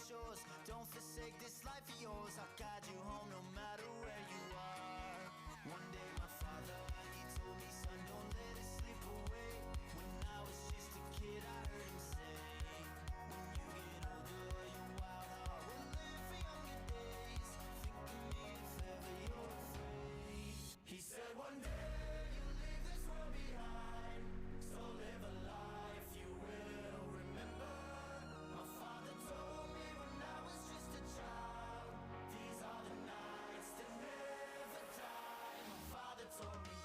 shores. Don't forsake this life of yours. I'll guide you home no matter where you are. One day my father, he told me, son, don't let it slip away. When I was just a kid, I heard him say, when you get older, your wild heart will live for younger days. Think of me if ever you're afraid. He said one day you'll leave this world behind, so live a life you will remember. My father told me when I was just a child, these are the nights that never die. My father told me.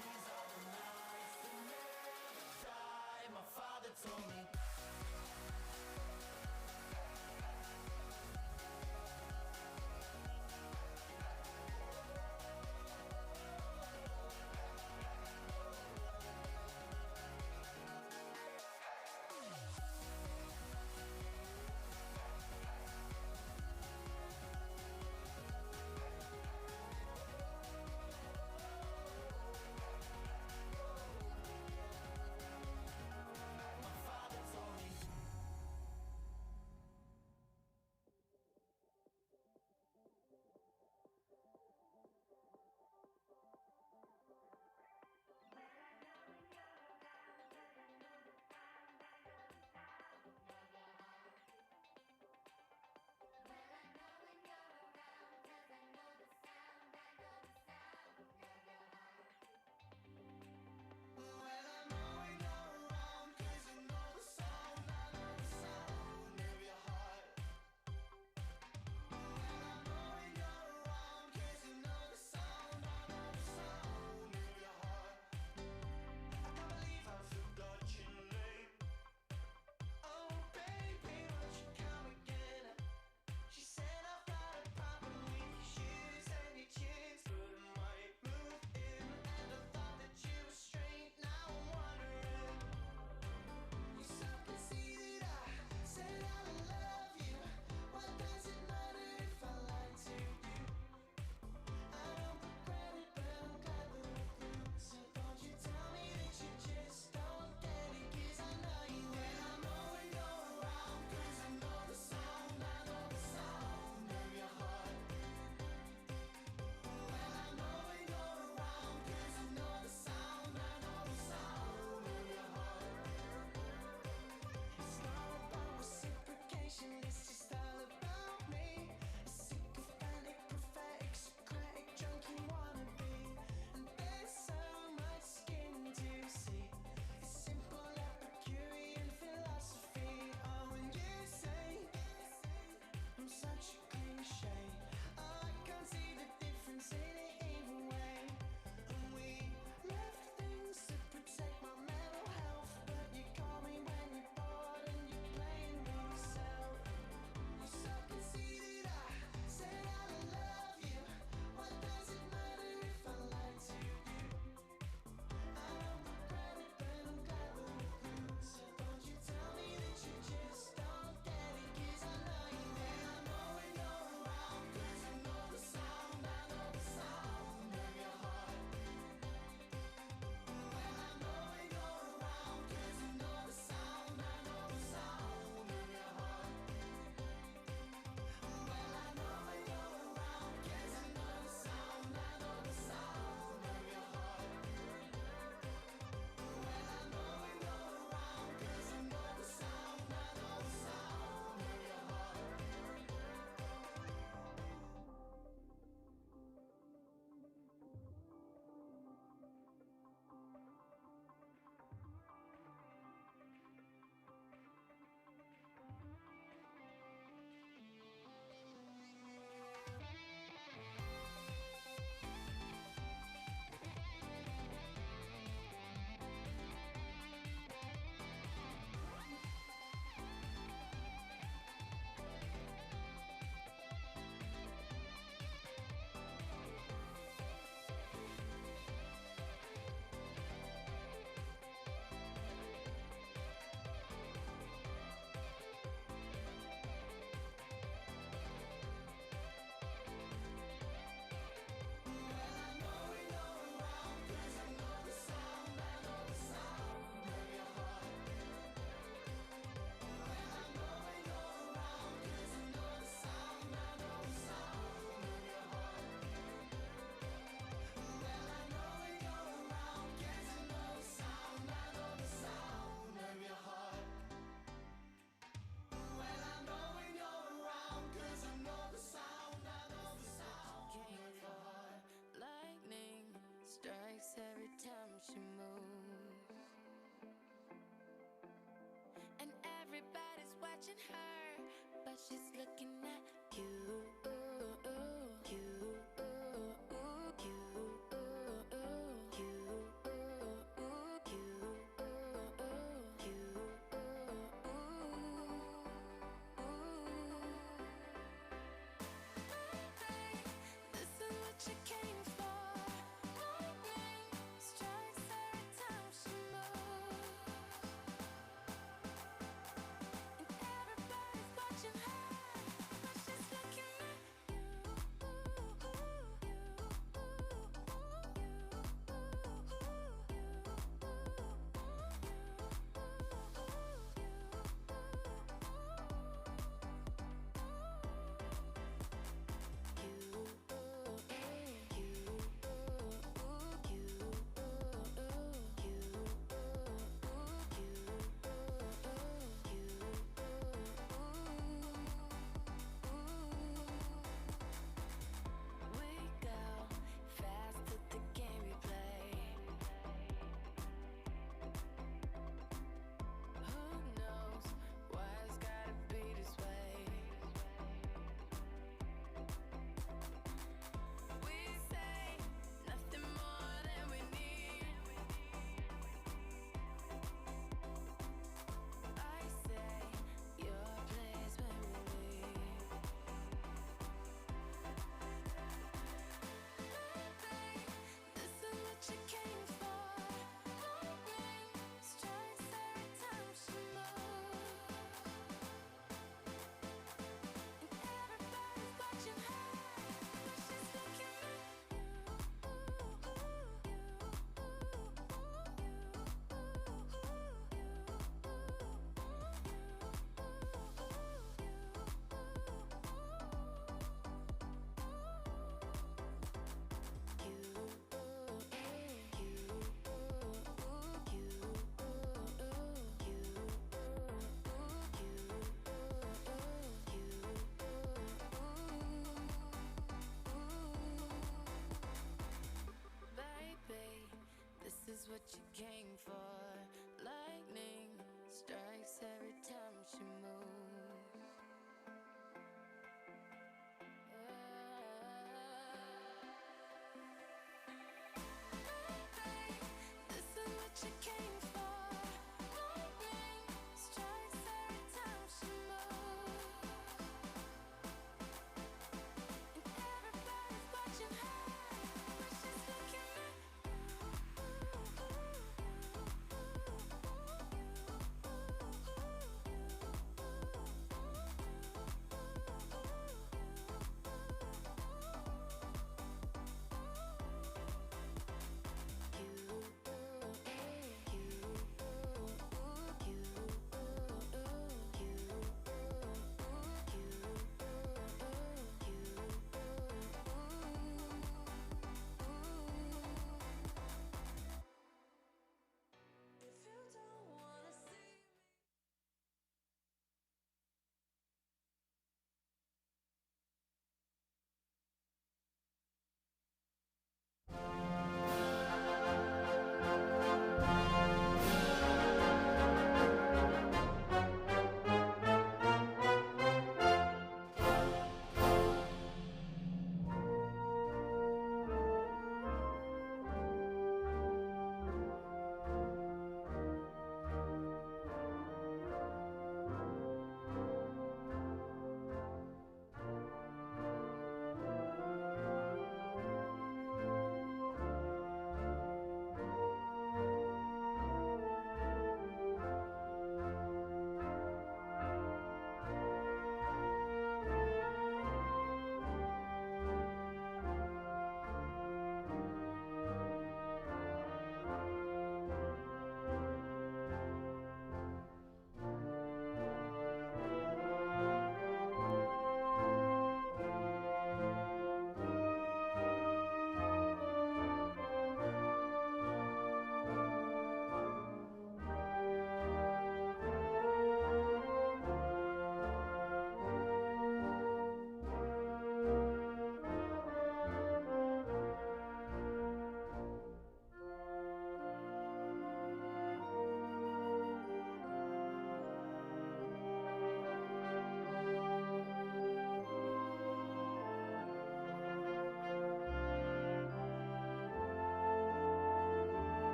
These are the nights that never die. My father told me. My father told me.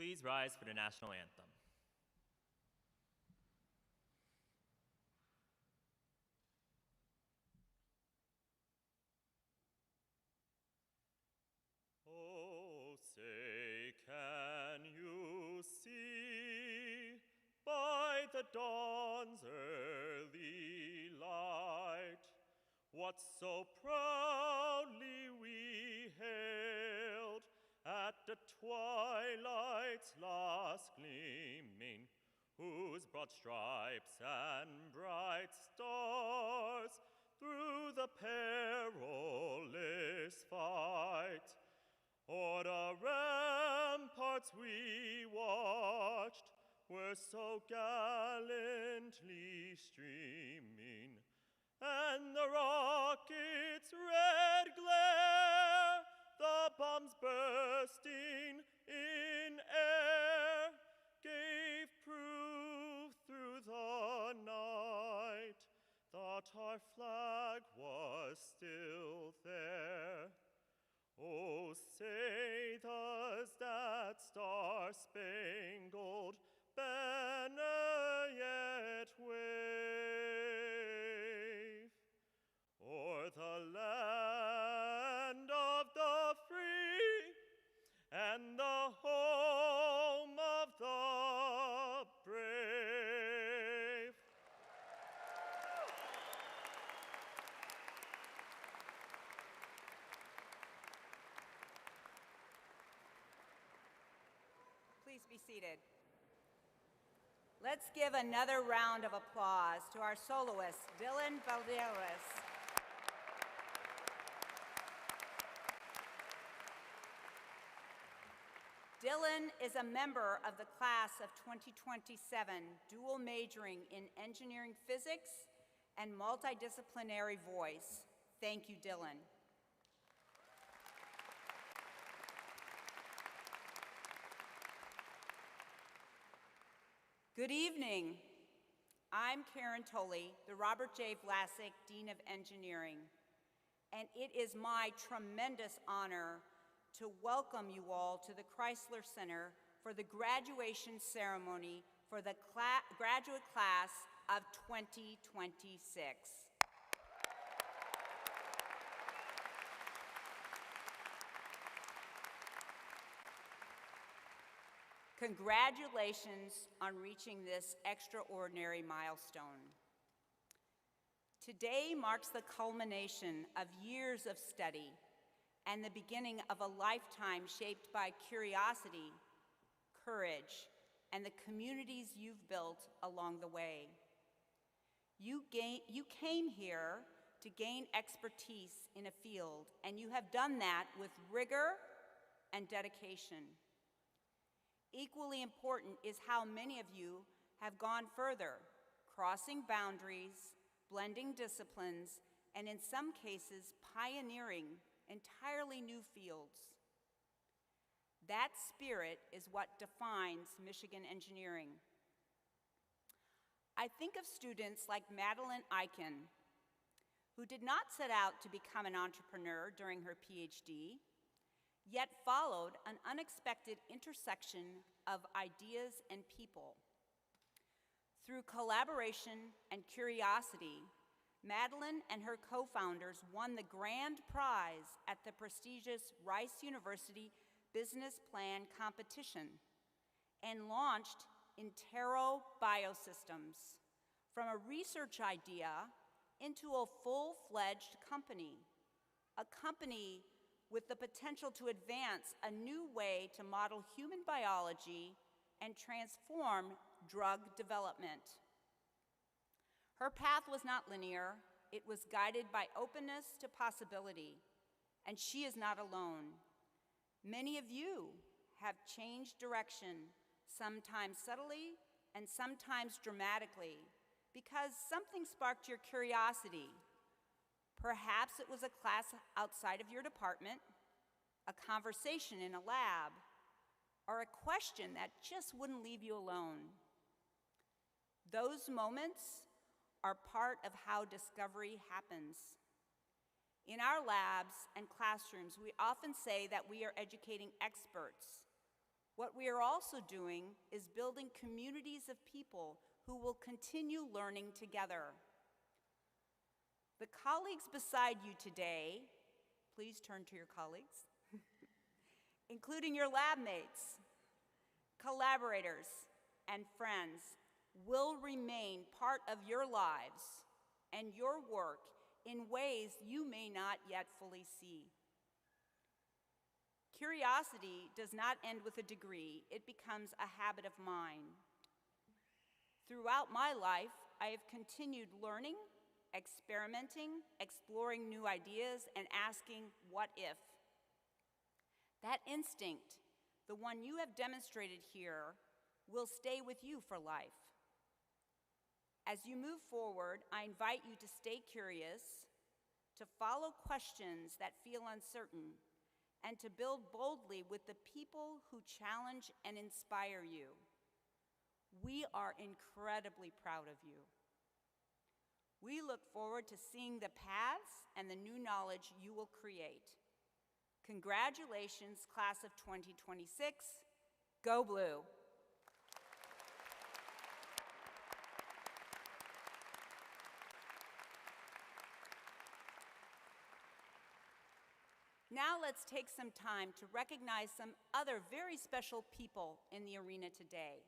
Please rise for the national anthem. Oh, say, can you see by the dawn's early light what so proudly we hailed at the twilight's last gleaming, whose broad stripes and bright stars through the perilous fight o'er the ramparts we watched were so gallantly streaming, and the rocket's red glare, the bombs bursting in air, gave proof through the night that our flag was still there. Oh, say does that star-spangled banner yet wave o'er the land of the free and the home of the brave? Please be seated. Let's give another round of applause to our soloist, Dylan Valderas. Dylan is a member of the class of 2027, dual majoring in engineering physics and multidisciplinary voice. Thank you, Dylan. Good evening. I'm Karen Tolley, the Robert J. Vlasic Dean of Engineering, and it is my tremendous honor to welcome you all to the Chrysler Center for the graduation ceremony for the graduate class of 2026. Congratulations on reaching this extraordinary milestone. Today marks the culmination of years of study and the beginning of a lifetime shaped by curiosity, courage, and the communities you've built along the way. You came here to gain expertise in a field, and you have done that with rigor and dedication. Equally important is how many of you have gone further, crossing boundaries, blending disciplines, and in some cases, pioneering entirely new fields. That spirit is what defines Michigan engineering. I think of students like Madeline Eichen, who did not set out to become an entrepreneur during her PhD, yet followed an unexpected intersection of ideas and people. Through collaboration and curiosity, Madeline and her co-founders won the grand prize at the prestigious Rice University Business Plan Competition and launched Intero Biosystems from a research idea into a full-fledged company, a company with the potential to advance a new way to model human biology and transform drug development. Her path was not linear. It was guided by openness to possibility, and she is not alone. Many of you have changed direction, sometimes subtly and sometimes dramatically, because something sparked your curiosity. Perhaps it was a class outside of your department, a conversation in a lab, or a question that just wouldn't leave you alone. Those moments are part of how discovery happens. In our labs and classrooms, we often say that we are educating experts, What we are also doing is building communities of people who will continue learning together. The colleagues beside you today, please turn to your colleagues, including your lab mates, collaborators, and friends, will remain part of your lives and your work in ways you may not yet fully see. Curiosity does not end with a degree, it becomes a habit of mind. Throughout my life, I have continued learning, experimenting, exploring new ideas, and asking, what if? That instinct, the one you have demonstrated here, will stay with you for life. As you move forward, I invite you to stay curious, to follow questions that feel uncertain, and to build boldly with the people who challenge and inspire you. We are incredibly proud of you. We look forward to seeing the paths and the new knowledge you will create. Congratulations, class of 2026. Go Blue! Now let's take some time to recognize some other very special people in the arena today.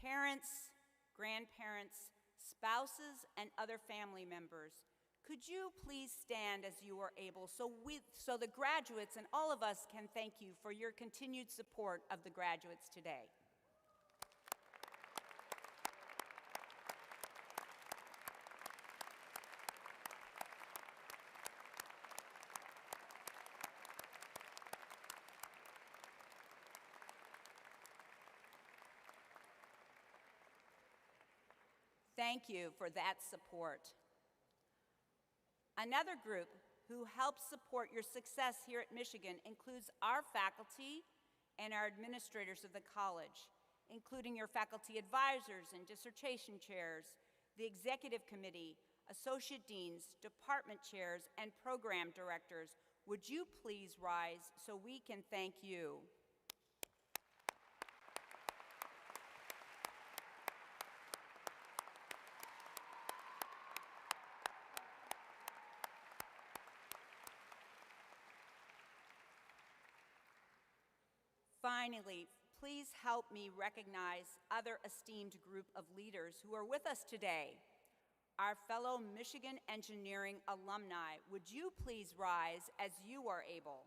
Parents, grandparents, spouses, and other family members, could you please stand as you are able so the graduates and all of us can thank you for your continued support of the graduates today. Thank you for that support. Another group who helps support your success here at Michigan includes our faculty and our administrators of the college, including your faculty advisors and dissertation chairs, the executive committee, associate deans, department chairs, and program directors. Would you please rise so we can thank you? Finally, please help me recognize other esteemed group of leaders who are with us today. Our fellow Michigan Engineering alumni, would you please rise as you are able?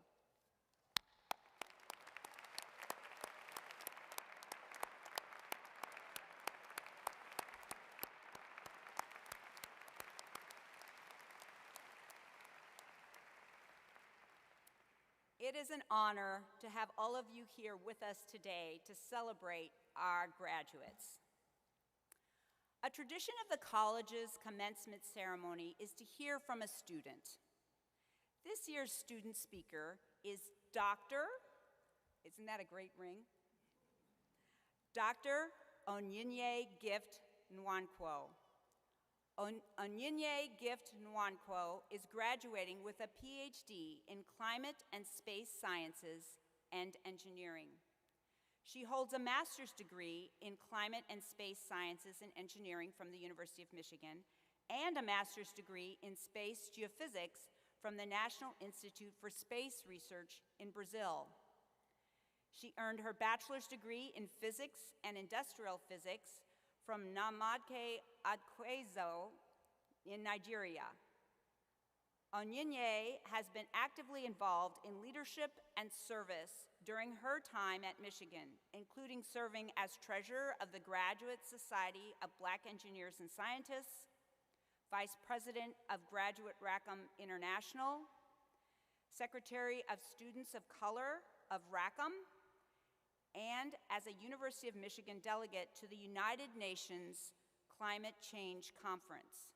It is an honor to have all of you here with us today to celebrate our graduates. A tradition of the college's commencement ceremony is to hear from a student. This year's student speaker is Dr. Isn't that a great ring? Dr. Onyinye Gift Nwankwo. Onyinye Gift Nwankwo is graduating with a PhD in Climate and Space Sciences and Engineering. She holds a master's degree in Climate and Space Sciences and Engineering from the University of Michigan and a master's degree in Space Geophysics from the National Institute for Space Research in Brazil. She earned her bachelor's degree in Physics and Industrial Physics from Nnamdi Adquezo in Nigeria. Onyinye has been actively involved in leadership and service during her time at Michigan, including serving as treasurer of the Graduate Society of Black Engineers and Scientists, vice president of Graduate Rackham International, secretary of Students of Color of Rackham, and as a University of Michigan delegate to the United Nations Climate Change Conference.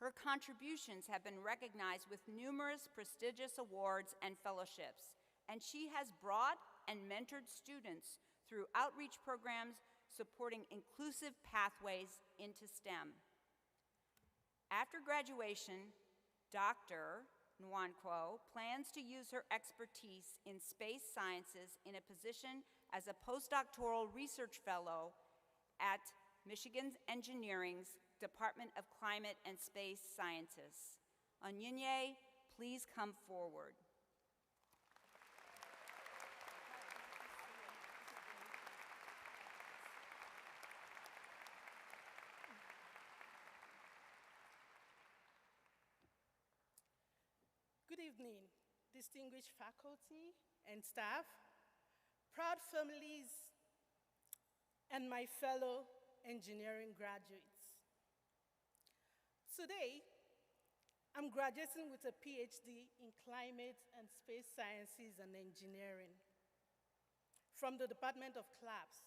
Her contributions have been recognized with numerous prestigious awards and fellowships, and she has brought and mentored students through outreach programs supporting inclusive pathways into STEM. After graduation, Dr. Nwankwo plans to use her expertise in space sciences in a position as a postdoctoral research fellow at Michigan's Engineering's Department of Climate and Space Sciences. Onyinye, please come forward. Good evening, distinguished faculty and staff, proud families, and my fellow engineering graduates. Today, I'm graduating with a PhD in Climate and Space Sciences and Engineering from the Department of CLAPS.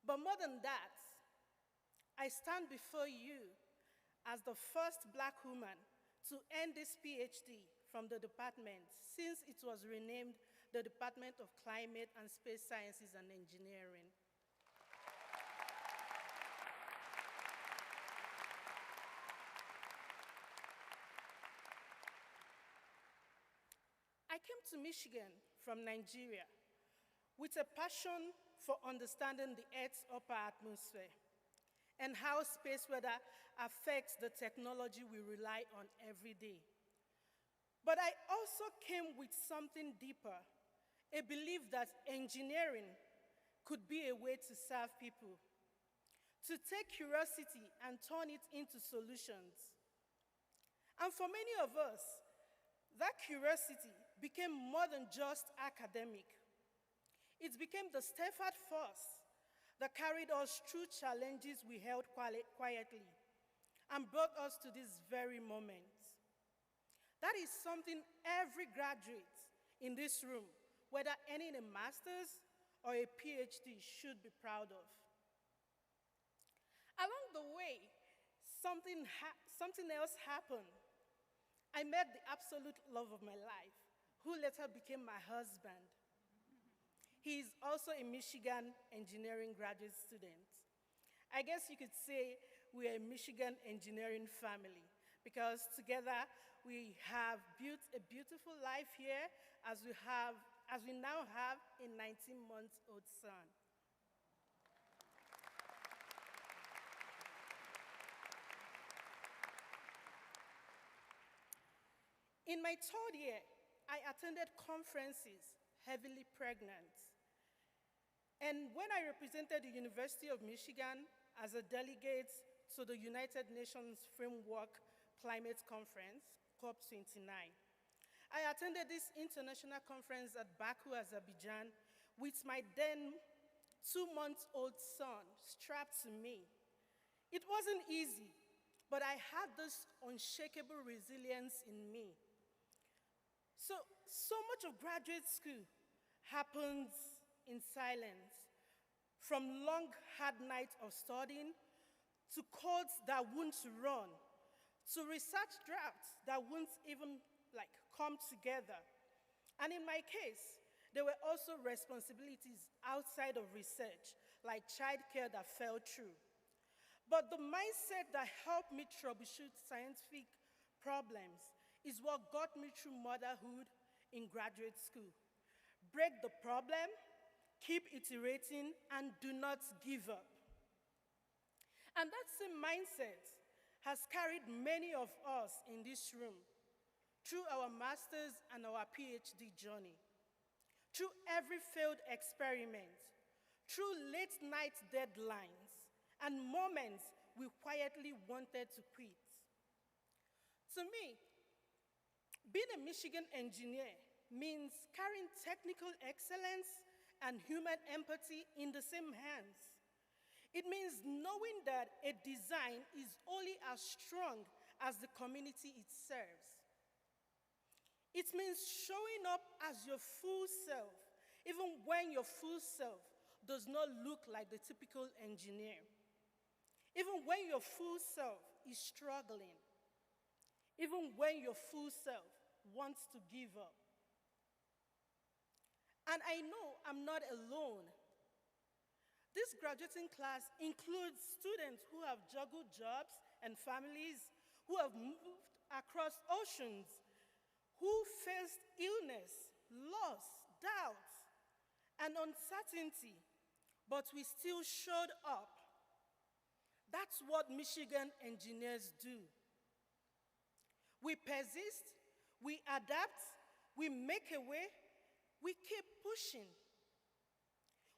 But more than that, I stand before you as the first Black woman to earn this PhD from the department since it was renamed the Department of Climate and Space Sciences and Engineering. I came to Michigan from Nigeria with a passion for understanding the Earth's upper atmosphere and how space weather affects the technology we rely on every day. But I also came with something deeper, a belief that engineering could be a way to serve people, to take curiosity and turn it into solutions. And for many of us, that curiosity became more than just academic. It became the steadfast force that carried us through challenges we held quietly and brought us to this very moment. That is something every graduate in this room, whether earning a master's or a PhD, should be proud of. Along the way, something else happened. I met the absolute love of my life, who later became my husband. He is also a Michigan engineering graduate student. I guess you could say we are a Michigan engineering family because together we have built a beautiful life here as we now have a 19-month-old son. In my third year, I attended conferences heavily pregnant. And when I represented the University of Michigan as a delegate to the United Nations Framework Climate Conference, COP29, I attended this international conference at Baku, Azerbaijan, with my then 2-month-old son strapped to me. It wasn't easy, but I had this unshakable resilience in me. So much of graduate school happens in silence, from long, hard nights of studying, to codes that won't run, to research drafts that won't even come together. And in my case, there were also responsibilities outside of research, like childcare that fell through. But the mindset that helped me troubleshoot scientific problems is what got me through motherhood in graduate school. Break the problem, keep iterating, and do not give up. And that same mindset has carried many of us in this room through our master's and our PhD journey, through every failed experiment, through late night deadlines, and moments we quietly wanted to quit. To me, being a Michigan engineer means carrying technical excellence and human empathy in the same hands. It means knowing that a design is only as strong as the community it serves. It means showing up as your full self, even when your full self does not look like the typical engineer. Even when your full self is struggling. Even when your full self wants to give up. And I know I'm not alone. This graduating class includes students who have juggled jobs and families, who have moved across oceans, who faced illness, loss, doubt, and uncertainty, but we still showed up. That's what Michigan engineers do. We persist, we adapt, we make a way, we keep pushing.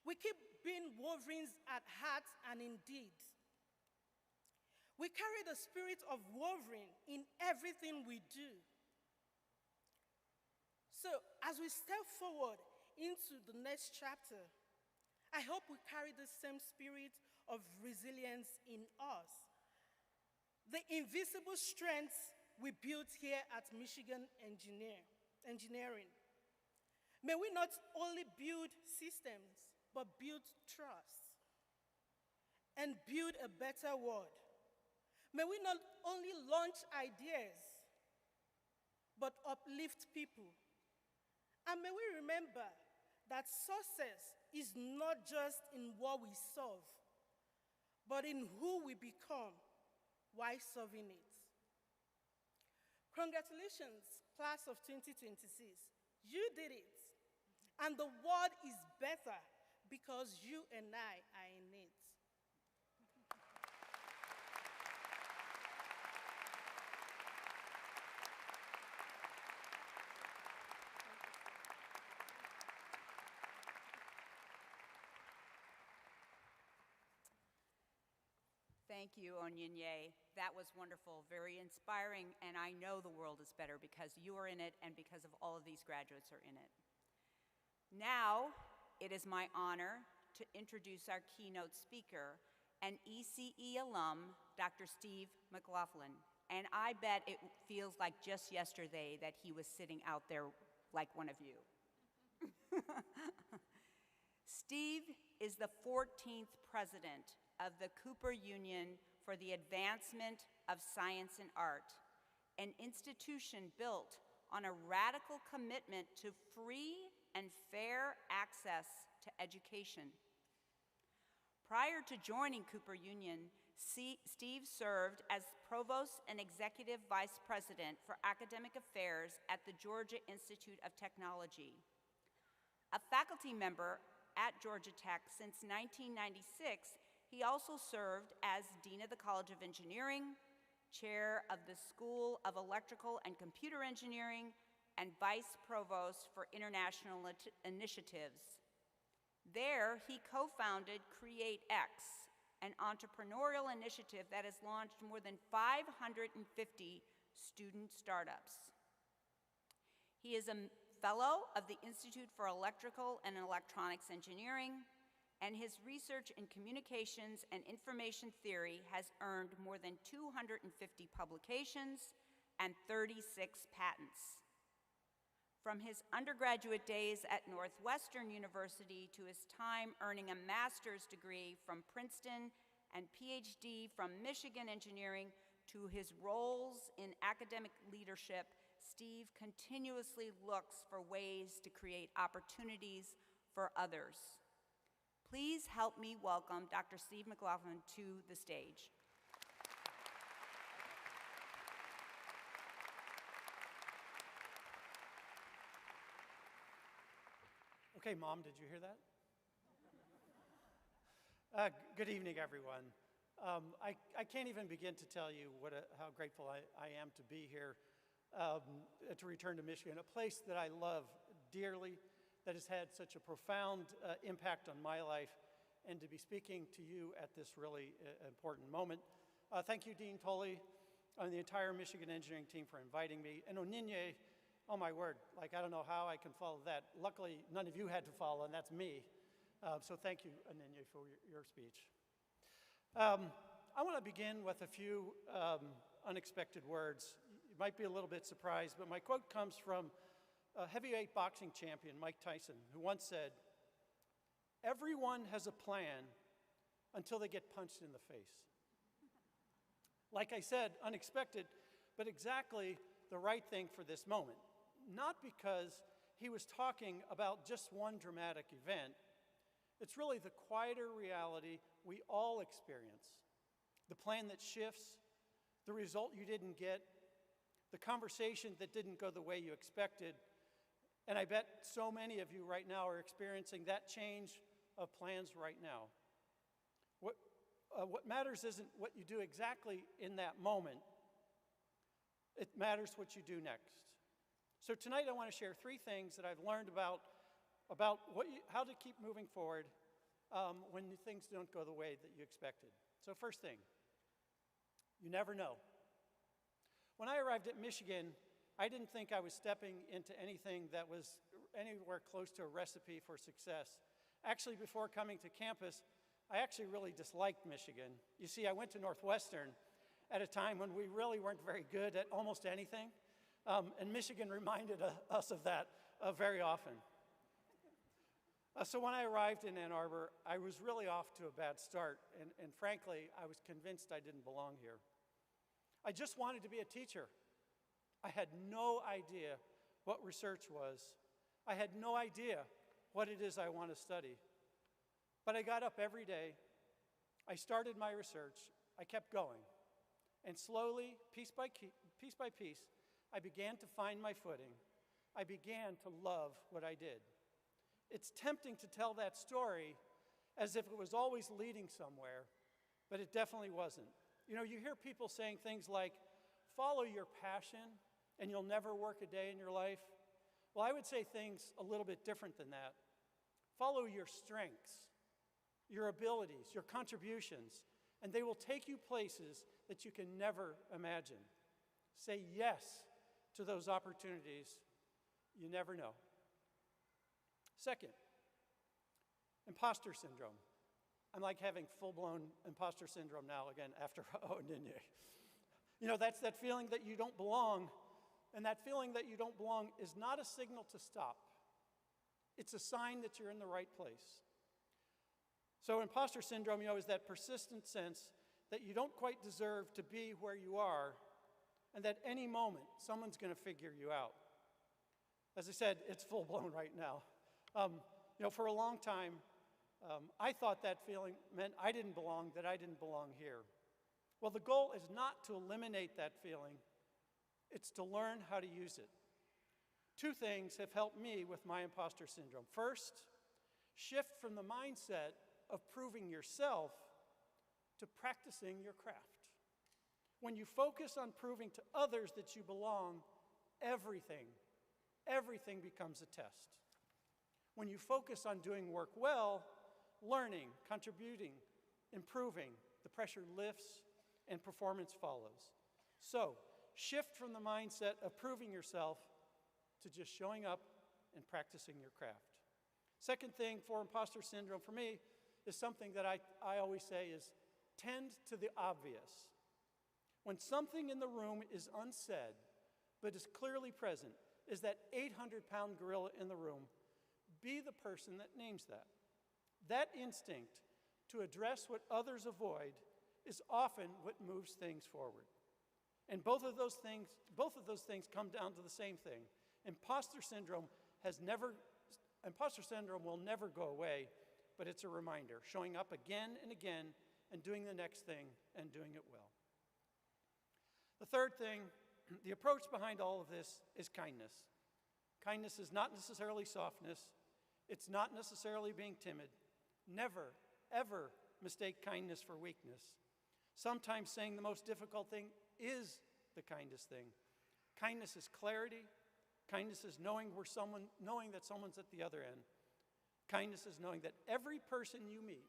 We keep being Wolverines at heart and in deed. We carry the spirit of Wolverine in everything we do. So, as we step forward into the next chapter, I hope we carry the same spirit of resilience in us. The invisible strengths we built here at Michigan Engineering. May we not only build systems, but build trust and build a better world. May we not only launch ideas, but uplift people. And may we remember that success is not just in what we solve, but in who we become while solving it. Congratulations, class of 2026. You did it. And the world is better because you and I are in it. Thank you, Onyinye. That was wonderful, very inspiring, and I know the world is better because you are in it and because of all of these graduates are in it. Now, it is my honor to introduce our keynote speaker, an ECE alum, Dr. Steve McLaughlin. And I bet it feels like just yesterday that he was sitting out there like one of you. Steve is the 14th president of the Cooper Union for the Advancement of Science and Art, an institution built on a radical commitment to free and fair access to education. Prior to joining Cooper Union, Steve served as Provost and Executive Vice President for Academic Affairs at the Georgia Institute of Technology. A faculty member at Georgia Tech since 1996, he also served as Dean of the College of Engineering, Chair of the School of Electrical and Computer Engineering, and Vice Provost for International Initiatives. There, he co-founded CreateX, an entrepreneurial initiative that has launched more than 550 student startups. He is a fellow of the Institute for Electrical and Electronics Engineering, and his research in communications and information theory has earned more than 250 publications and 36 patents. From his undergraduate days at Northwestern University to his time earning a master's degree from Princeton and PhD from Michigan Engineering to his roles in academic leadership, Steve continuously looks for ways to create opportunities for others. Please help me welcome Dr. Steve McLaughlin to the stage. Okay, Mom, did you hear that? Good evening, everyone. I can't even begin to tell you how grateful I am to be here, to return to Michigan, a place that I love dearly, that has had such a profound impact on my life, and to be speaking to you at this really important moment. Thank you, Dean Tully, and the entire Michigan engineering team for inviting me. And Onyinye, oh my word, like I don't know how I can follow that. Luckily, none of you had to follow, and that's me. So thank you, Onyinye, for your speech. I want to begin with a few unexpected words. You might be a little bit surprised, but my quote comes from a heavyweight boxing champion, Mike Tyson, who once said, "Everyone has a plan until they get punched in the face." Like I said, unexpected, but exactly the right thing for this moment. Not because he was talking about just one dramatic event. It's really the quieter reality we all experience. The plan that shifts, the result you didn't get, the conversation that didn't go the way you expected. And I bet so many of you right now are experiencing that change of plans right now. What matters isn't what you do exactly in that moment. It matters what you do next. So tonight I want to share 3 things that I've learned about how to keep moving forward when things don't go the way that you expected. So first thing, you never know. When I arrived at Michigan, I didn't think I was stepping into anything that was anywhere close to a recipe for success. Actually, before coming to campus, I actually really disliked Michigan. You see, I went to Northwestern at a time when we really weren't very good at almost anything, and Michigan reminded us of that very often. So when I arrived in Ann Arbor, I was really off to a bad start, and frankly, I was convinced I didn't belong here. I just wanted to be a teacher. I had no idea what research was. I had no idea what it is I want to study. But I got up every day, I started my research, I kept going, and slowly, piece by piece, I began to find my footing. I began to love what I did. It's tempting to tell that story as if it was always leading somewhere, but it definitely wasn't. You know, you hear people saying things like, follow your passion and you'll never work a day in your life. Well, I would say things a little bit different than that. Follow your strengths, your abilities, your contributions, and they will take you places that you can never imagine. Say yes to those opportunities. You never know. Second, imposter syndrome. I'm like having full-blown imposter syndrome now again after Onyinye. You know, that's that feeling that you don't belong, and that feeling that you don't belong is not a signal to stop. It's a sign that you're in the right place. So imposter syndrome, you know, is that persistent sense that you don't quite deserve to be where you are, and that any moment someone's going to figure you out. As I said, it's full-blown right now. You know, for a long time, I thought that feeling meant I didn't belong, that I didn't belong here. Well, the goal is not to eliminate that feeling. It's to learn how to use it. 2 things have helped me with my imposter syndrome. First, shift from the mindset of proving yourself to practicing your craft. When you focus on proving to others that you belong, everything becomes a test. When you focus on doing work well, learning, contributing, improving, the pressure lifts and performance follows. So, shift from the mindset of proving yourself to just showing up and practicing your craft. Second thing for imposter syndrome for me is something that I always say is tend to the obvious. When something in the room is unsaid but is clearly present, is that 800-pound gorilla in the room, be the person that names that. That instinct to address what others avoid is often what moves things forward. And both of those things come down to the same thing. Imposter syndrome will never go away, but it's a reminder, showing up again and again and doing the next thing and doing it well. The third thing, the approach behind all of this is kindness. Kindness is not necessarily softness. It's not necessarily being timid. Never, ever mistake kindness for weakness. Sometimes saying the most difficult thing is the kindest thing. Kindness is clarity. Kindness is knowing that someone's at the other end. Kindness is knowing that every person you meet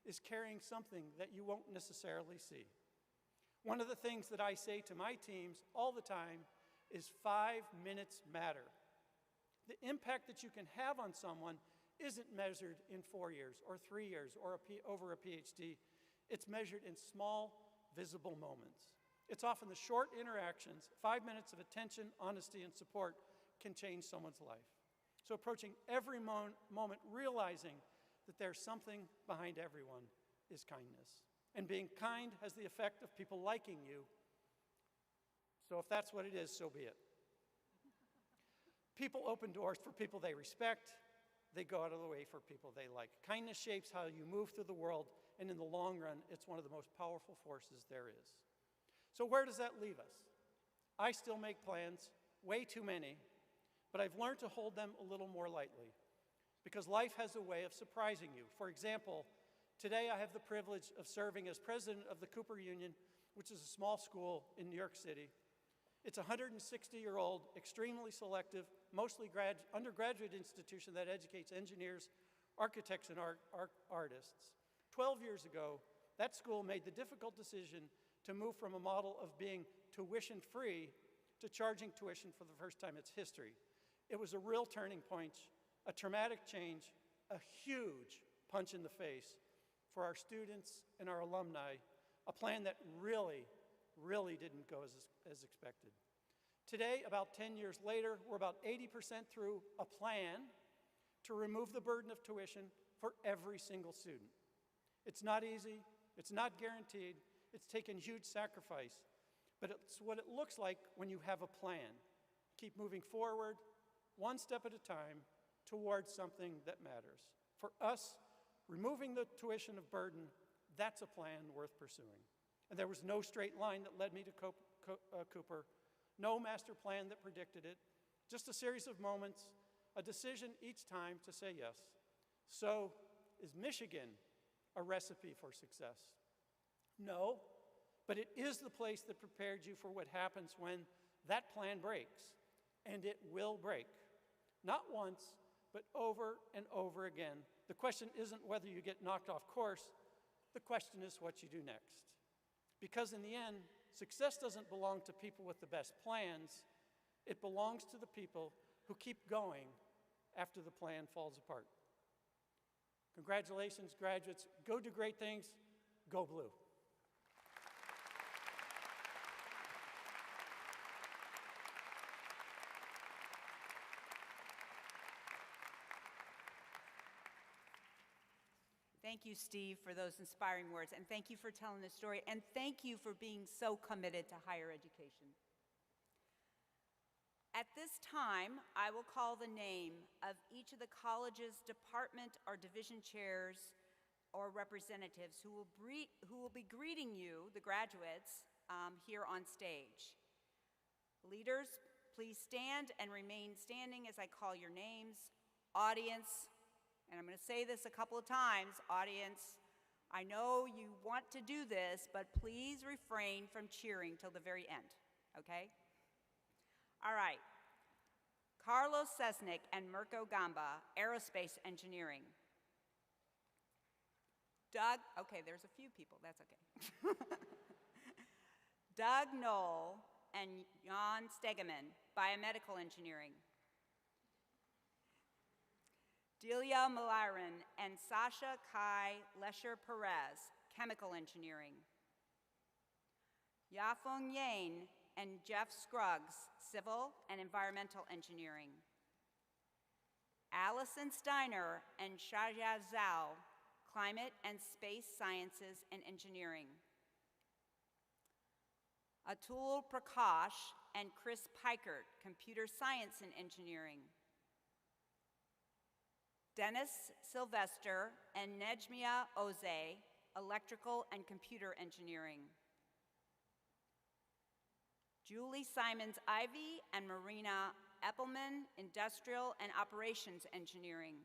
is carrying something that you won't necessarily see. One of the things that I say to my teams all the time is 5 minutes matter. The impact that you can have on someone isn't measured in 4 years or 3 years or over a PhD. It's measured in small, visible moments. It's often the short interactions, 5 minutes of attention, honesty, and support can change someone's life. So approaching every moment, realizing that there's something behind everyone is kindness. And being kind has the effect of people liking you. So if that's what it is, so be it. People open doors for people they respect. They go out of the way for people they like. Kindness shapes how you move through the world, and in the long run, it's one of the most powerful forces there is. So where does that leave us? I still make plans, way too many, but I've learned to hold them a little more lightly because life has a way of surprising you. For example, today I have the privilege of serving as president of the Cooper Union, which is a small school in New York City. It's a 160-year-old, extremely selective, mostly undergraduate institution that educates engineers, architects, and artists. 12 years ago, that school made the difficult decision to move from a model of being tuition-free to charging tuition for the first time in its history. It was a real turning point, a traumatic change, a huge punch in the face for our students and our alumni, a plan that really didn't go as expected. Today, about 10 years later, we're about 80% through a plan to remove the burden of tuition for every single student. It's not easy, it's not guaranteed, it's taken huge sacrifice, but it's what it looks like when you have a plan. Keep moving forward, one step at a time, towards something that matters. For us, removing the tuition of burden, that's a plan worth pursuing. And there was no straight line that led me to Cooper, no master plan that predicted it, just a series of moments, a decision each time to say yes. So, is Michigan a recipe for success? No, but it is the place that prepared you for what happens when that plan breaks, and it will break. Not once, but over and over again. The question isn't whether you get knocked off course, the question is what you do next. Because in the end, success doesn't belong to people with the best plans, it belongs to the people who keep going after the plan falls apart. Congratulations, graduates. Go do great things. Go Blue. Thank you, Steve, for those inspiring words, and thank you for telling the story, and thank you for being so committed to higher education. At this time, I will call the name of each of the college's department or division chairs or representatives who will be greeting you, the graduates, here on stage. Leaders, please stand and remain standing as I call your names. Audience, and I'm going to say this a couple of times, audience, I know you want to do this, but please refrain from cheering till the very end, okay? All right. Carlos Sesnick and Mirko Gamba, Aerospace Engineering. Doug, okay, there's a few people, that's okay. Doug Knoll and Jan Stegeman, Biomedical Engineering. Delia Malaran and Sasha Kai Lesher Perez, Chemical Engineering. Yafeng Yang and Jeff Scruggs, Civil and Environmental Engineering. Allison Steiner and Shaya Zhao, Climate and Space Sciences and Engineering. Atul Prakash and Chris Pikert, Computer Science and Engineering. Dennis Sylvester and Nejmia Oze, Electrical and Computer Engineering. Julie Simons-Ivy and Marina Eppelman, Industrial and Operations Engineering.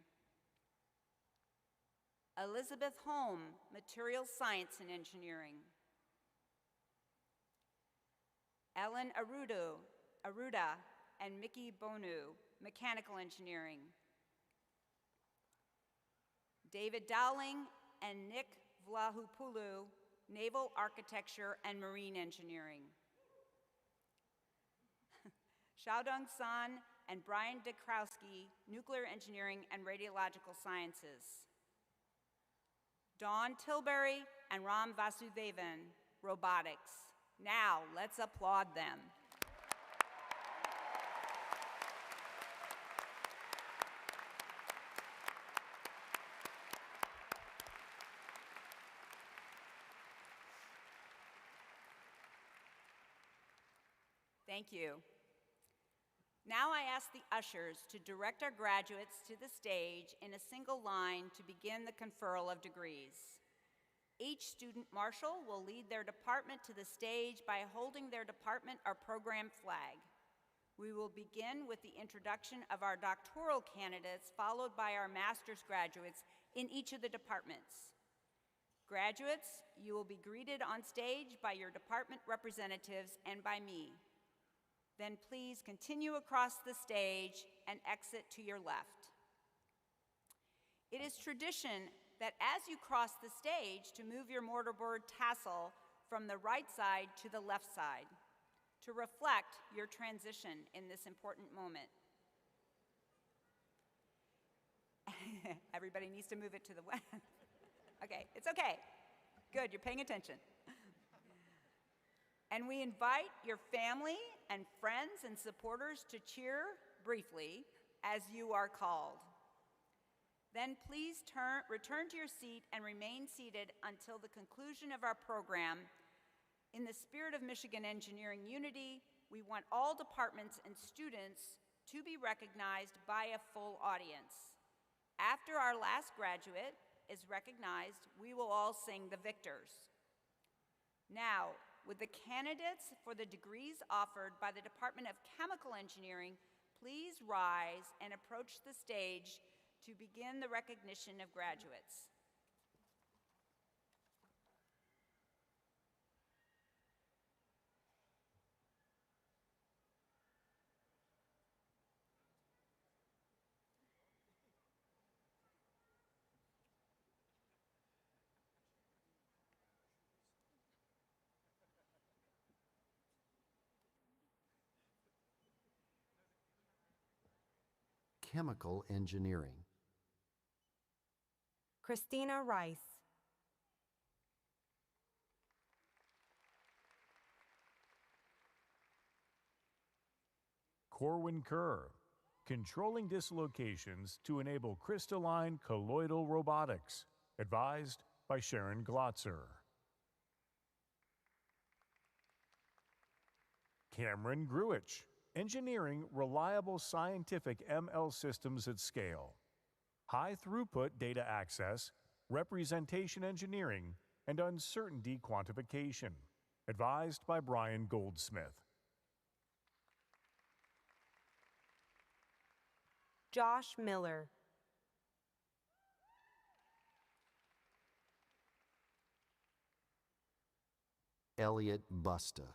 Elizabeth Holm, Materials Science and Engineering. Ellen Aruda and Mickey Bonu, Mechanical Engineering. David Dowling and Nick Vlahopoulou, Naval Architecture and Marine Engineering. Xiaodong San and Brian Dekrowski, Nuclear Engineering and Radiological Sciences. Dawn Tilbury and Ram Vasudevan, Robotics. Now, let's applaud them. Thank you. Now I ask the ushers to direct our graduates to the stage in a single line to begin the conferral of degrees. Each student marshal will lead their department to the stage by holding their department or program flag. We will begin with the introduction of our doctoral candidates, followed by our master's graduates in each of the departments. Graduates, you will be greeted on stage by your department representatives and by me. Then please continue across the stage and exit to your left. It is tradition that as you cross the stage to move your mortarboard tassel from the right side to the left side to reflect your transition in this important moment. Everybody needs to move it to the west. Okay, it's okay. Good, you're paying attention. And we invite your family and friends and supporters to cheer briefly as you are called. Then please return to your seat and remain seated until the conclusion of our program. In the spirit of Michigan Engineering Unity, we want all departments and students to be recognized by a full audience. After our last graduate is recognized, we will all sing the victors. Now, would the candidates for the degrees offered by the Department of Chemical Engineering please rise and approach the stage to begin the recognition of graduates. Chemical engineering. Christina Rice. Corwin Kerr, controlling dislocations to enable crystalline colloidal robotics, advised by Sharon Glotzer. Cameron Gruich, engineering reliable scientific ML systems at scale, high throughput data access, representation engineering, and uncertainty quantification, advised by Brian Goldsmith. Josh Miller. Elliot Busta.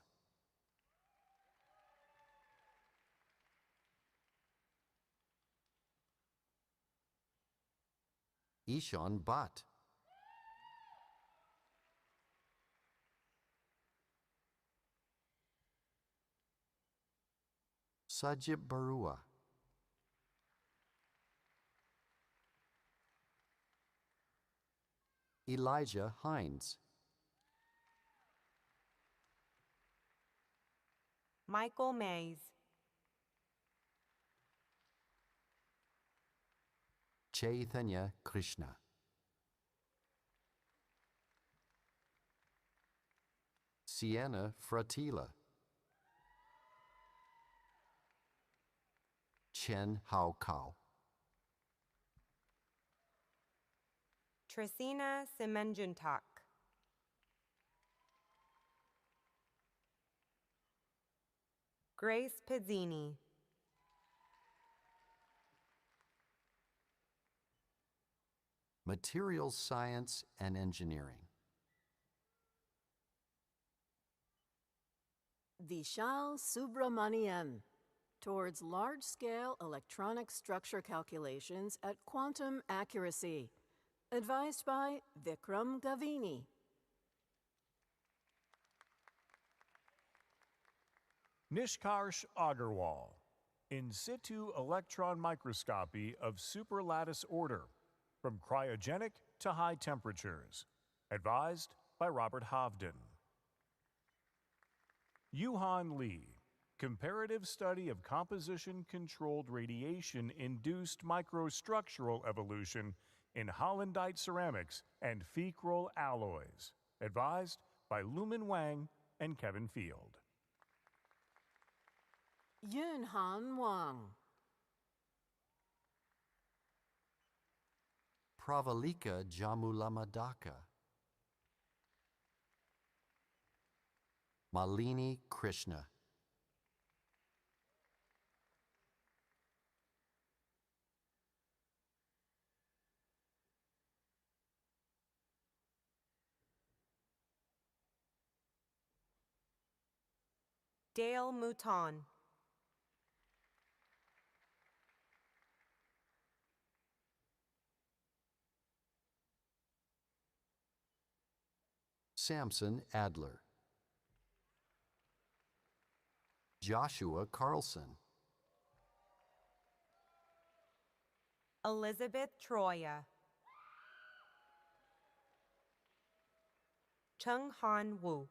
Ishan Bhatt. Sajib Barua. Elijah Hines. Michael Mays. Chaitanya Krishna. Sienna Fratila. Chen Hao Kao. Trisina Semenjuntak. Grace Pizzini. Materials Science and Engineering. Vishal Subramanian, towards large-scale electronic structure calculations at quantum accuracy, advised by Vikram Gavini. Nishkarsh Agarwal, in situ electron microscopy of superlattice order, from cryogenic to high temperatures, advised by Robert Hovden. Yuhan Lee, comparative study of composition-controlled radiation-induced microstructural evolution in Hollandite ceramics and Fekrol alloys, advised by Lumen Wang and Kevin Field. Yunhan Wang. Pravalika Jamulamadaka. Malini Krishna. Dale Mouton. Samson Adler. Joshua Carlson. Elizabeth Troya. Chung Han Woo.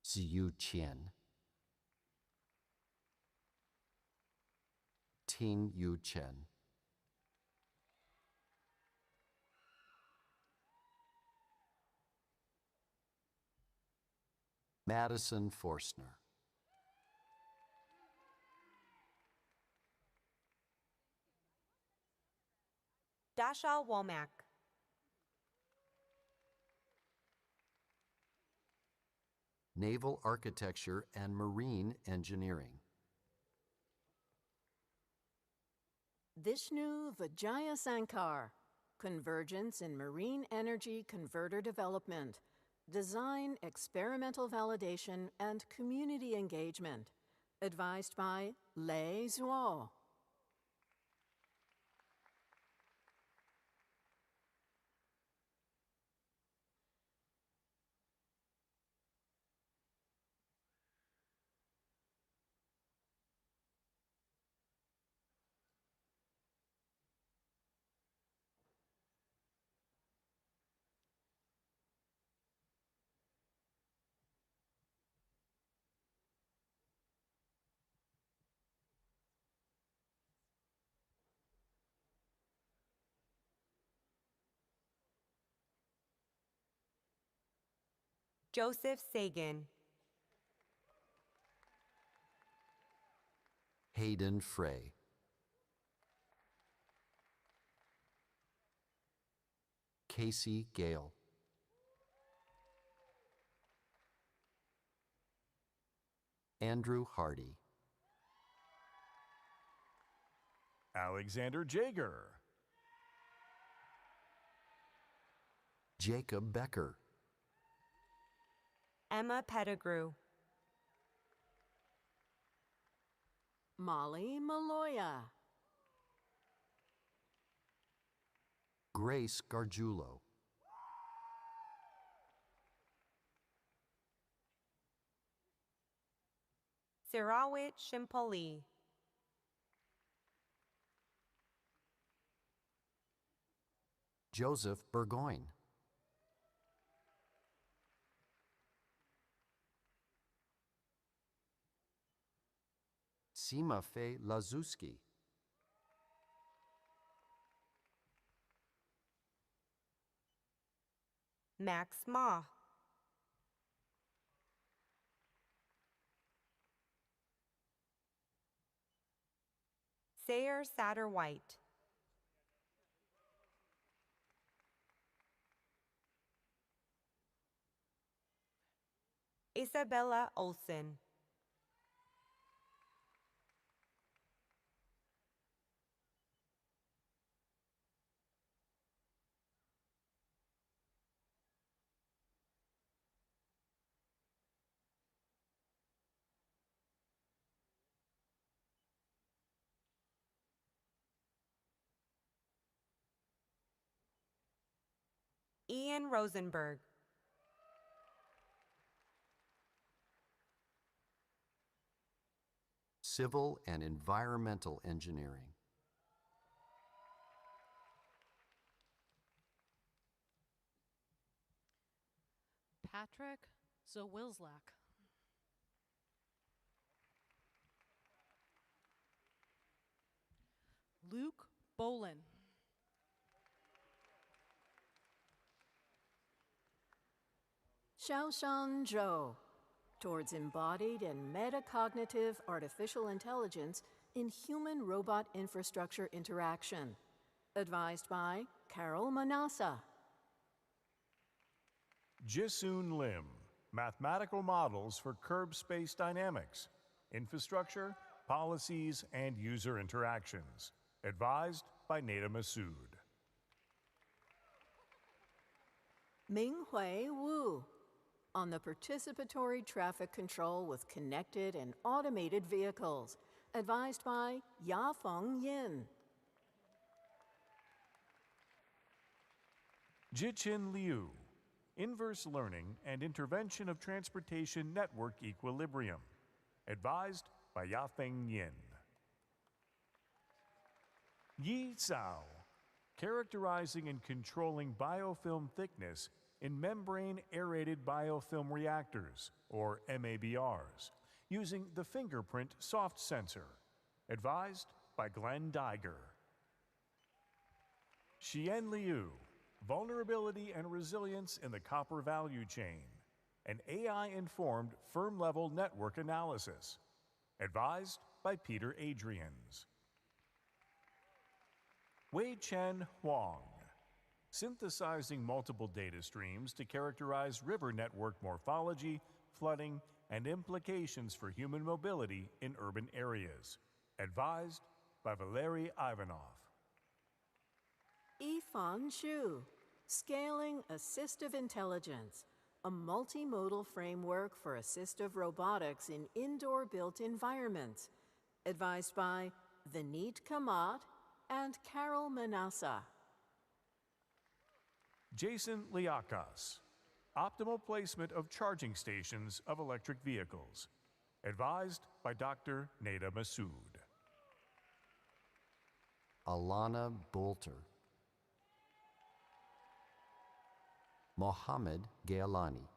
Ziyu Qian. Ting Yu Chen. Madison Forstner. Dasha Womack. Naval Architecture and Marine Engineering. Vishnu Vijaya Sankar, Convergence in Marine Energy Converter Development, Design, Experimental Validation, and Community Engagement. Advised by Lei Zhuo. Joseph Sagan. Hayden Frey. Casey Gale. Andrew Hardy. Alexander Jaeger. Jacob Becker. Emma Pettigrew. Molly Maloya. Grace Gargiulo. Sirawit Shimpali. Joseph Burgoyne. Sima Fe Lazuski. Max Ma. Sayer Satterwhite. Isabella Olsen. Ian Rosenberg. Civil and Environmental Engineering. Patrick Zawilzlak. Luke Bolin. Xiaoshan Zhou, towards embodied and metacognitive artificial intelligence in human-robot infrastructure interaction. Advised by Carol Manassa. Jisoon Lim, Mathematical Models for Curb Space Dynamics, Infrastructure, Policies, and User Interactions. Advised by Neda Masood. Minghui Wu, on the participatory traffic control with connected and automated vehicles. Advised by Yafeng Yin. Jichin Liu, Inverse Learning and Intervention of Transportation Network Equilibrium. Advised by Yafeng Yin. Yi Cao, Characterizing and Controlling Biofilm Thickness in Membrane Aerated Biofilm Reactors, or MABRs, using the fingerprint soft sensor. Advised by Glenn Diger. Xian Liu, Vulnerability and Resilience in the Copper Value Chain, an AI-informed firm-level network analysis. Advised by Peter Adrians. Wei Chen Huang, Synthesizing Multiple Data Streams to Characterize River Network Morphology, Flooding, and Implications for Human Mobility in Urban Areas. Advised by Valery Ivanov. Yifan Xu, Scaling Assistive Intelligence, a multimodal framework for assistive robotics in indoor built environments. Advised by Vineet Kamat and Carol Manassa. Jason Liakas, Optimal Placement of Charging Stations of Electric Vehicles. Advised by Dr. Neda Masood. Alana Bolter. Mohammed Gailani.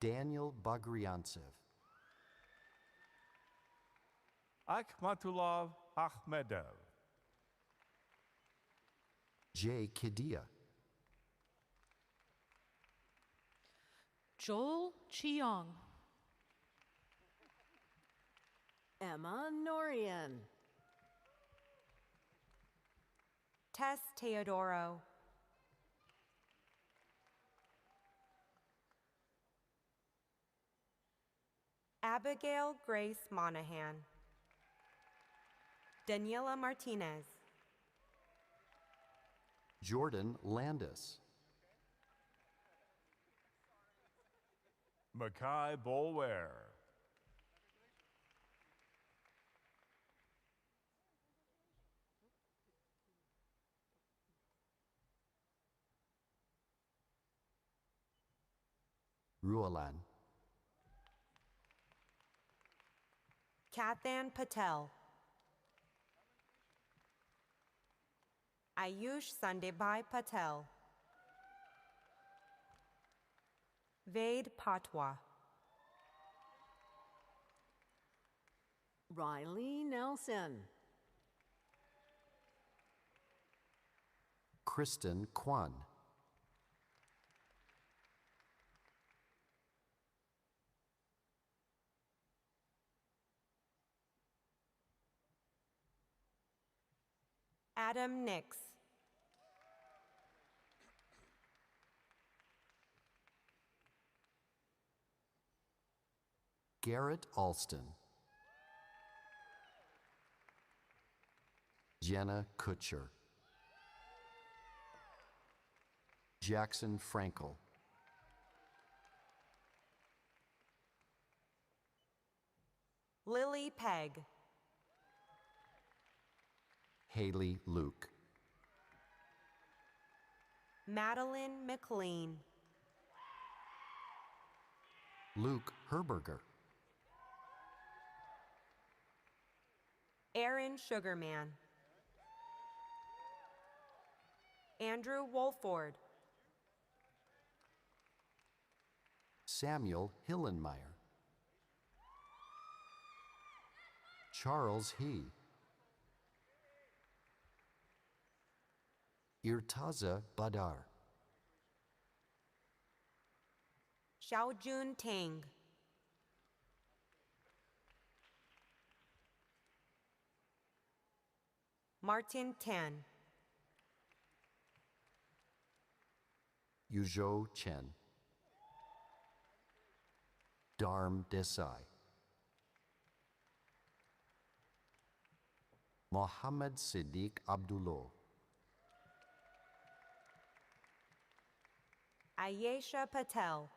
Daniel Bagriantsev. Akhmatullah Ahmedov. Jay Kidia. Joel Chiong. Emma Norian. Tess Teodoro. Abigail Grace Monahan. Daniela Martinez. Jordan Landis. Makai Bolware. Rualan. Kathan Patel. Ayush Sandebhai Patel. Ved Patwa. Riley Nelson. Kristen Kwan. Adam Nix. Garrett Alston. Jenna Kutcher. Jackson Frankel. Lily Pegg. Haley Luke. Madeline McLean. Luke Herberger. Aaron Sugarman. Andrew Wolford. Samuel Hillenmeyer. Charles He. Irtaza Badar. Xiaojun Tang. Martin Tan, Yuzhou Chen, Dharm Desai, Mohammed Siddiq Abdullah, Ayesha Patel,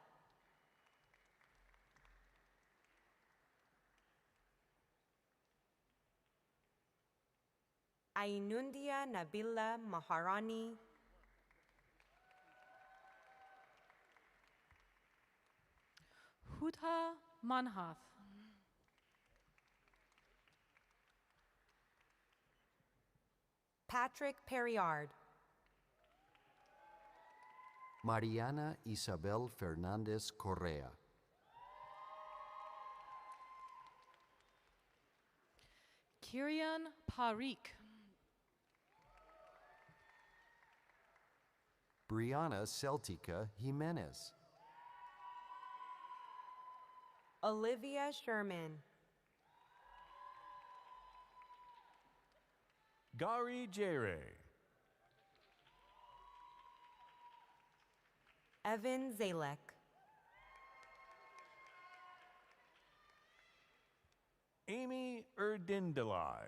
Ainundia Nabila Maharani, Huda Manhath, Patrick Perriard, Mariana Isabel Fernandez Correa, Kirian Parikh, Brianna Celtica Jimenez, Olivia Sherman, Gari Jere, Evan Zalek, Amy Erdindelai,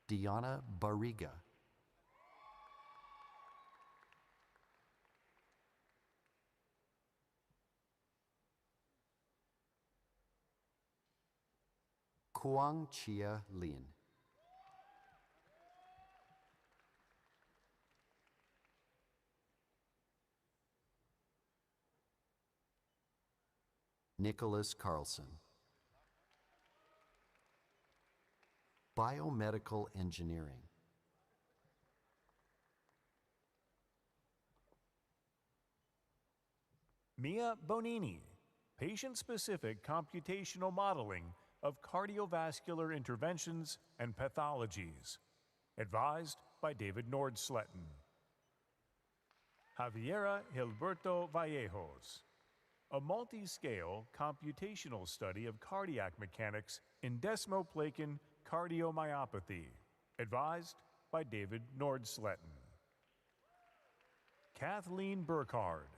Diana Barriga, Kuang Chia Lin, Nicholas Carlson, Biomedical Engineering, Mia Bonini, patient-specific computational modeling of cardiovascular interventions and pathologies, advised by David Nordsletten. Javiera Gilberto Vallejos, a multi-scale computational study of cardiac mechanics in desmoplakin cardiomyopathy, advised by David Nordsletten. Kathleen Burkhardt,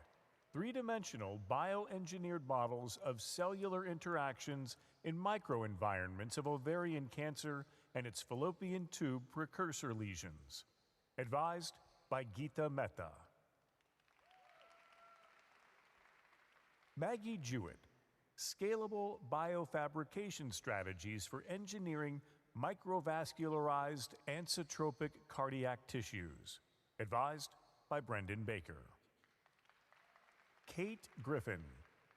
three-dimensional bioengineered models of cellular interactions in microenvironments of ovarian cancer and its fallopian tube precursor lesions, advised by Geeta Mehta. Maggie Jewett, scalable biofabrication strategies for engineering microvascularized anisotropic cardiac tissues, advised by Brendan Baker. Kate Griffin,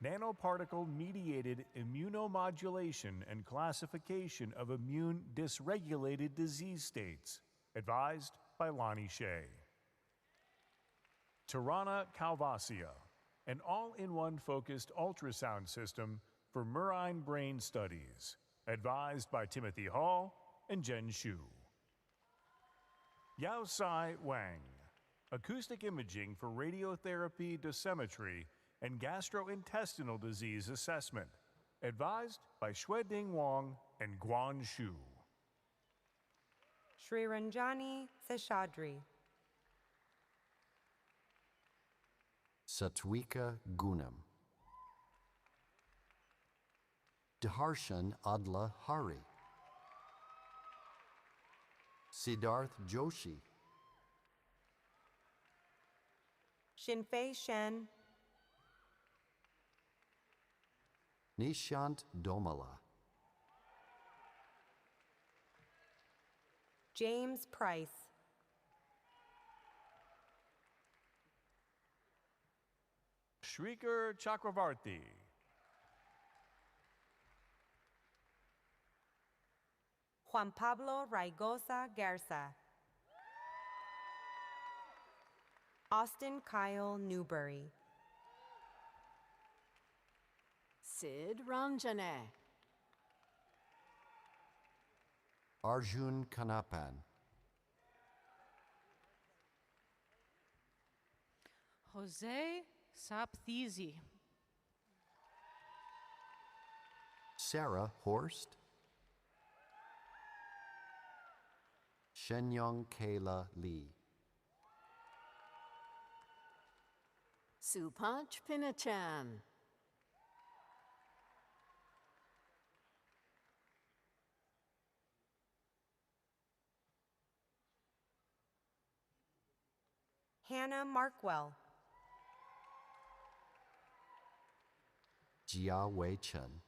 nanoparticle-mediated immunomodulation and classification of immune dysregulated disease states, advised by Lonnie Shea. Tarana Calvasia, an all-in-one focused ultrasound system for murine brain studies, advised by Timothy Hall and Jen Shu. Yao Sai Wang, acoustic imaging for radiotherapy dosimetry and gastrointestinal disease assessment, advised by Xueding Wang and Guan Shu. Sriranjani Seshadri, Satwika Gunam, Daharshan Adla Hari, Siddharth Joshi, Shinfei Shen, Nishant Domala, James Price, Shrikar Chakravarti, Juan Pablo Raigosa Garza, Austin Kyle Newbury, Sid Ranjane, Arjun Kanapan, Jose Sapthizi, Sarah Horst, Shenyong Kayla Lee. Supach Pinachan. Hannah Markwell. Jia Wei Chen.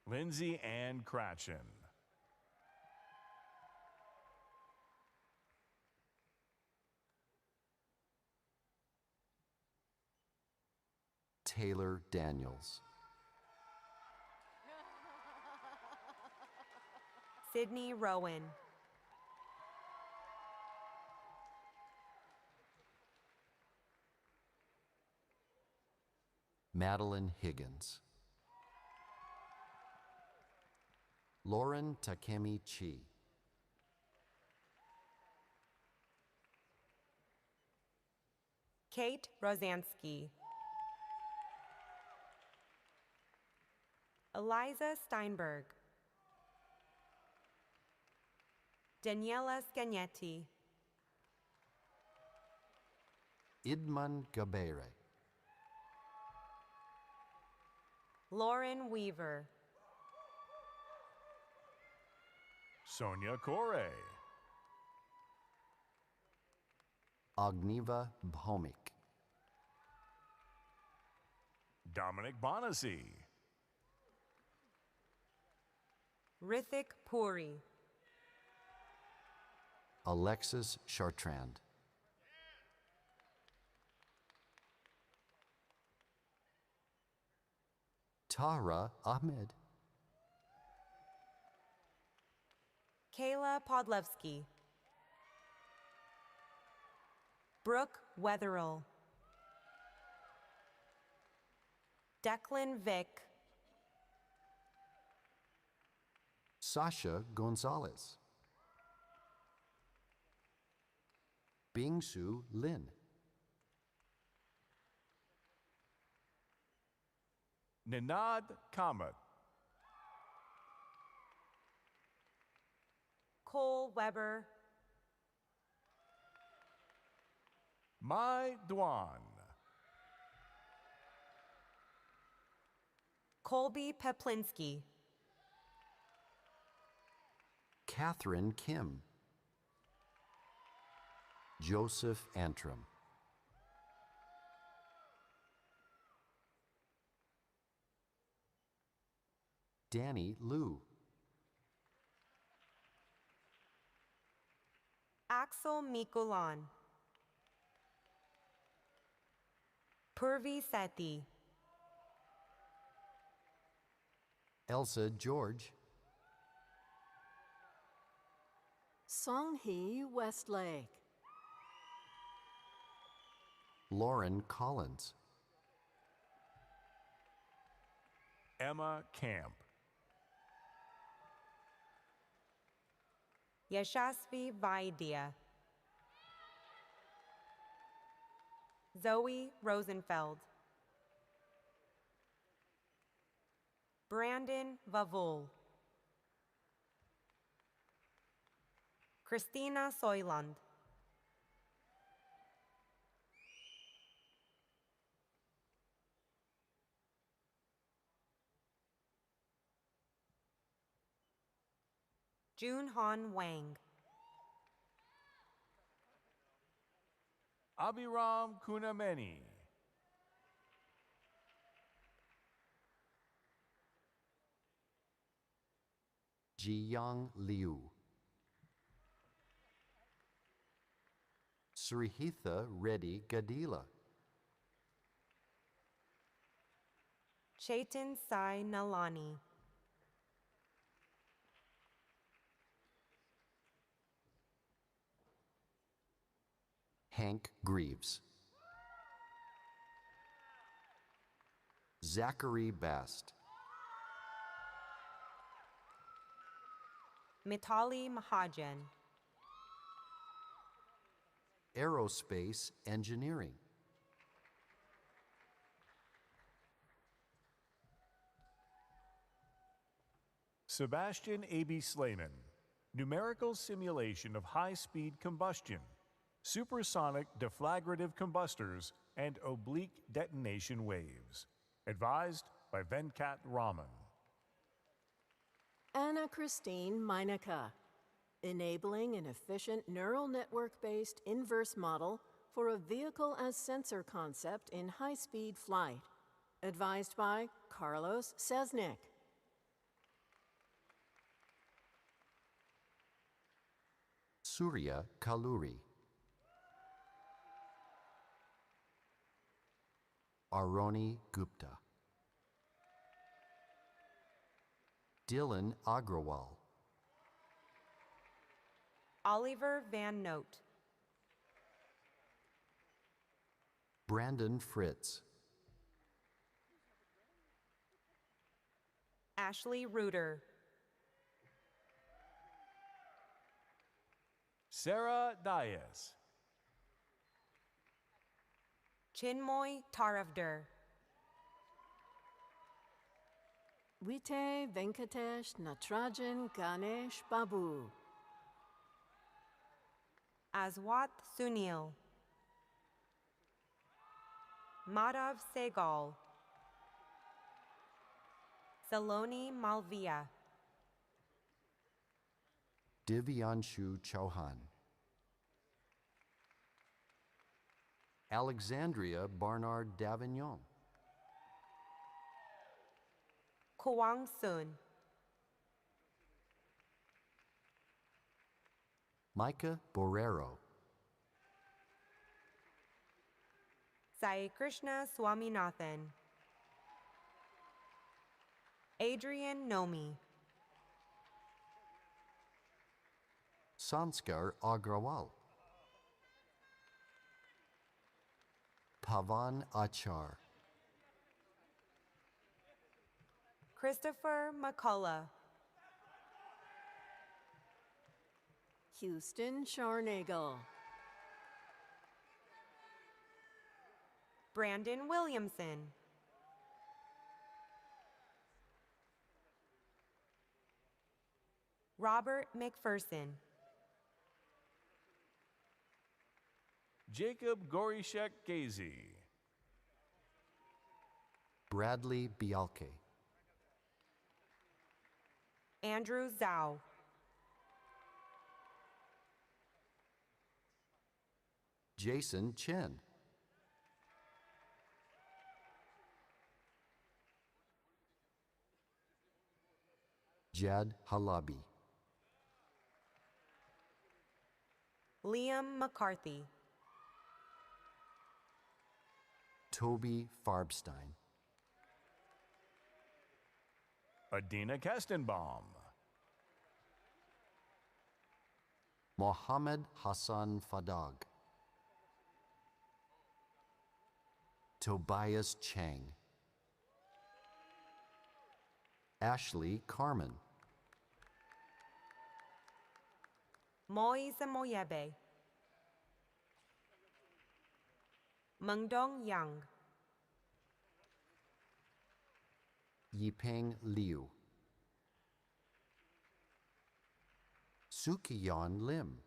Lindsay Ann Cratchen. Taylor Daniels. Sydney Rowan. Madeline Higgins. Lauren Takemi Chi. Kate Rosansky. Eliza Steinberg. Daniela Scagnetti. Idman Gabere. Lauren Weaver. Sonia Corey. Ogniva Bhomik. Dominic Bonacy. Rithik Puri. Alexis Chartrand. Tahra Ahmed. Kayla Podlevsky. Brooke Wetherill. Declan Vick. Sasha Gonzalez. Bingsu Lin. Ninad Kamat. Cole Weber. Mai Duan. Colby Peplinski. Catherine Kim. Joseph Antrim. Danny Liu. Axel Mikulan. Purvi Sethi. Elsa George. Songhee Westlake. Lauren Collins. Emma Camp. Yashasvi Vaidya. Zoe Rosenfeld. Brandon Vavul. Christina Soyland. Jun Han Wang. Abiram Kunameni. Jiyang Liu. Srihitha Reddy Gadila. Chaitan Sai Nalani. Hank Greaves. Zachary Bast. Mitali Mahajan. Aerospace Engineering. Sebastian A.B. Slayman, numerical simulation of high-speed combustion, supersonic deflagrative combustors, and oblique detonation waves. Advised by Venkat Raman. Anna Christine Meinecke, enabling an efficient neural network-based inverse model for a vehicle-as-sensor concept in high-speed flight. Advised by Carlos Sesnick. Surya Kalluri. Aroni Gupta. Dylan Agrawal. Oliver Van Note. Brandon Fritz. Ashley Reuter. Sarah Dias. Chinmoy Taravder. Vite Venkatesh Natrajan Ganesh Babu. Aswat Sunil. Madhav Segal. Saloni Malviya. Divyanshu Chauhan. Alexandria Barnard Davignon. Kwang Sun. Micah Borrero. Sai Krishna Swaminathan. Adrian Nomi. Sanskar Agrawal. Pavan Achar. Christopher McCullough. Houston Scharnagel. Brandon Williamson. Robert McPherson. Jacob Gorishek Gazy. Bradley Bialke. Andrew Zhao. Jason Chen. Jad Halabi. Liam McCarthy. Toby Farbstein. Adina Kestenbaum. Mohammed Hassan Fadag. Tobias Chang. Ashley Carmen. Moise Moyebe. Mengdong Yang. Yipeng Liu. Sukiyon Lim.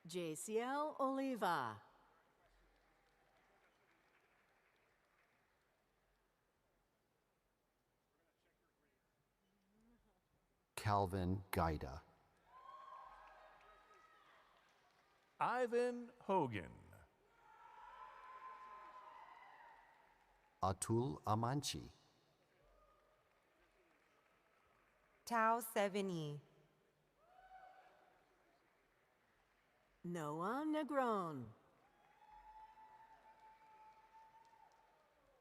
JCL Oliva. Calvin Gaida. Ivan Hogan. Atul Amanchi. Tao Sevigny. Noah Negron.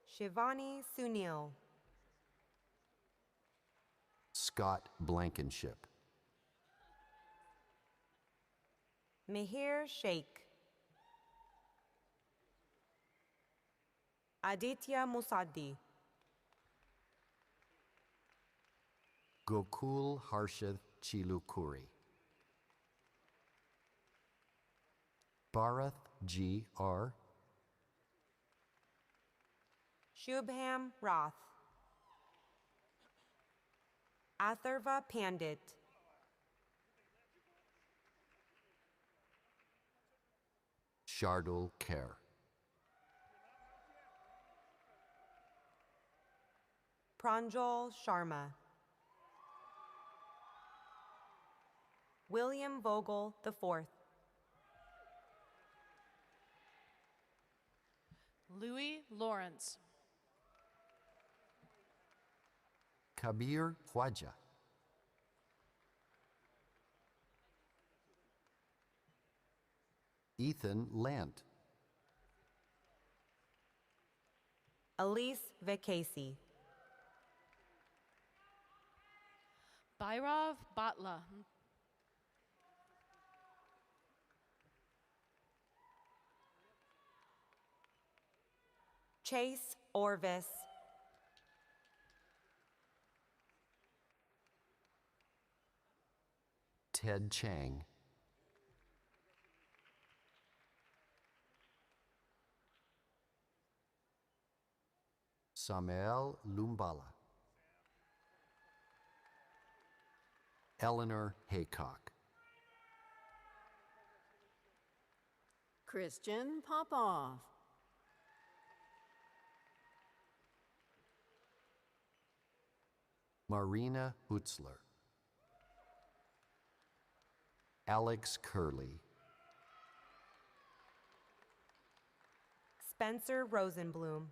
Shivani Sunil. Scott Blankenship. Mihir Sheikh. Aditya Musaddi. Gokul Harshith Chilukuri. Bharath G. R. Shubham Roth. Atharva Pandit. Shardul Kher. Pranjal Sharma. William Vogel IV. Louis Lawrence. Kabir Khwaja. Ethan Lant. Elise Vakasi. Bhairav Batla. Chase Orvis. Ted Chang. Samael Lumbala. Eleanor Haycock. Christian Popov. Marina Hutzler. Alex Curley. Spencer Rosenblum.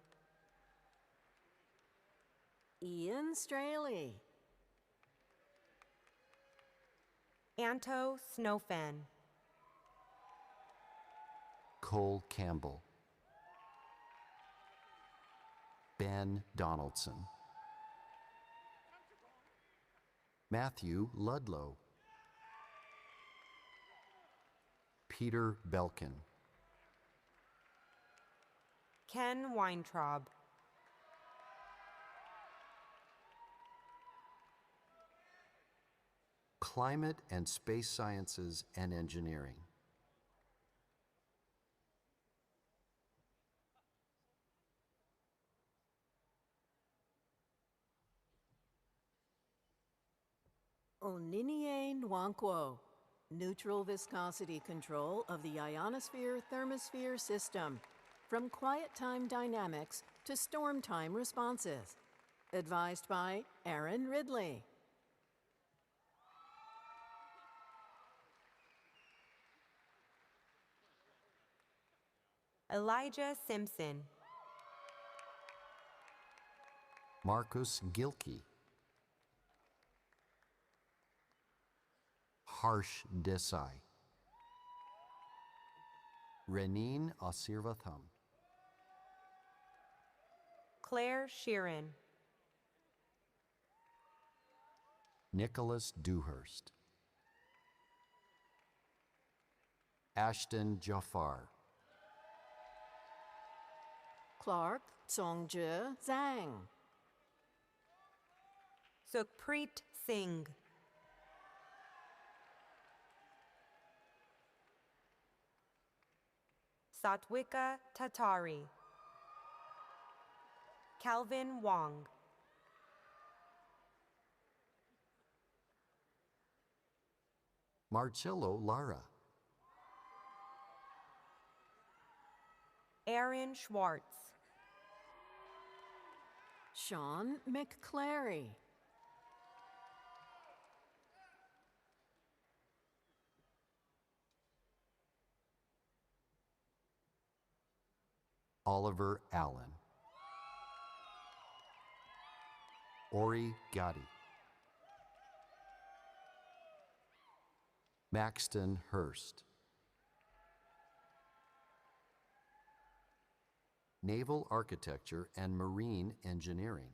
Ian Straley. Anto Snowfen. Cole Campbell. Ben Donaldson. Matthew Ludlow. Peter Belkin. Ken Weintraub. Climate and Space Sciences and Engineering. Oninie Nwankwo, neutral viscosity control of the ionosphere-thermosphere system, from quiet time dynamics to storm time responses. Advised by Aaron Ridley. Elijah Simpson. Marcus Gilkey. Harsh Desai. Reneen Asirvatham. Claire Sheeran. Nicholas Dewhurst. Ashton Jafar. Clark Tsongje Zhang. Sukhpreet Singh. Satwika Tatari. Calvin Wong. Marcello Lara. Aaron Schwartz. Sean McClary. Oliver Allen. Ori Gotti. Maxton Hurst. Naval Architecture and Marine Engineering.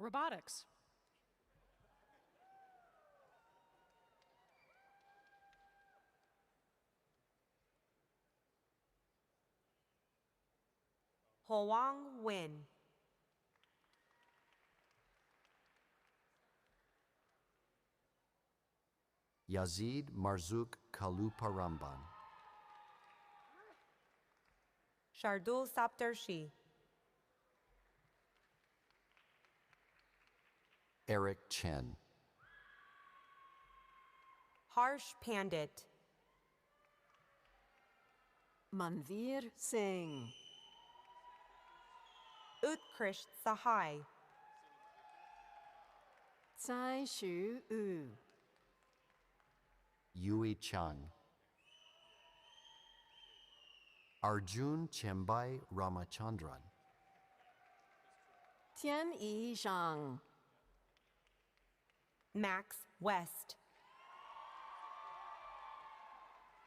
Robotics. Hoang Nguyen. Yazid Marzouk Kaluparamban, Shardul Saptarshi, Eric Chen, Harsh Pandit, Manveer Singh, Utkrish Sahai, Tsai Shu U, Yui Chang, Arjun Chembai Ramachandran, Tian Yi Zhang, Max West,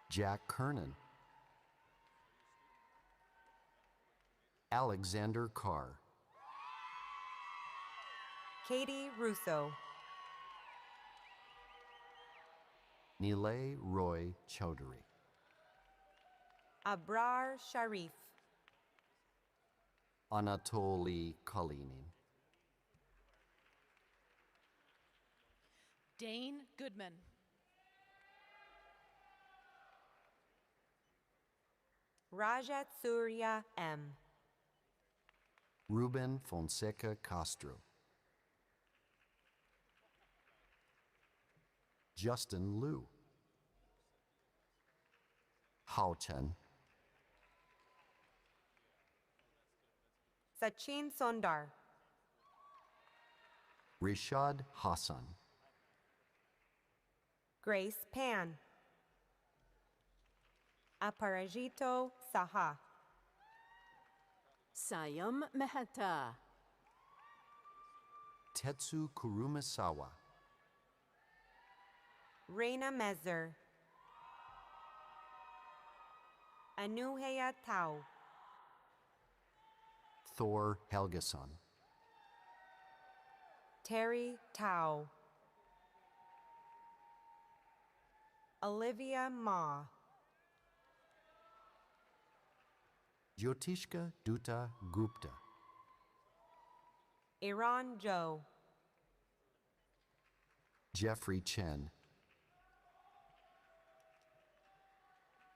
Jack Kernan, Alexander Carr, Katie Russo, Nilay Roy Chowdhury, Abrar Sharif, Anatoly Kalinin, Dane Goodman. Rajat Surya M, Ruben Fonseca Castro, Justin Liu, Hao Chen, Sachin Sondar, Rishad Hassan, Grace Pan, Aparajito Saha, Sayam Mehta, Tetsu Kurumisawa, Reina Mezer, Anuheya Tau, Thor Helgeson, Terry Tau, Olivia Ma, Jyotishka Dutta Gupta, Iran Joe, Jeffrey Chen,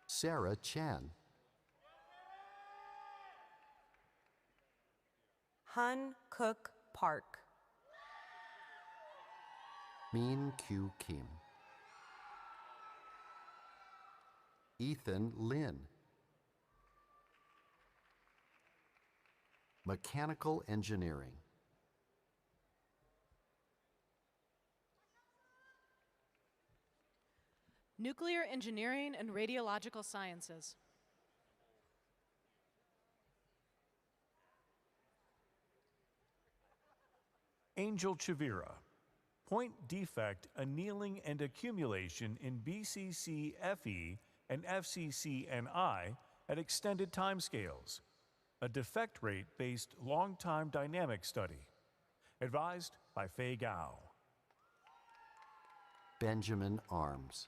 Sarah Chan, Hun Cook Park, Min Kyu Kim, Ethan Lin, Mechanical Engineering, Nuclear Engineering and Radiological Sciences. Angel Chavira. Point defect annealing and accumulation in BCC FE and FCC NI at extended timescales. A defect rate based long time dynamic study. Advised by Fei Gao. Benjamin Arms,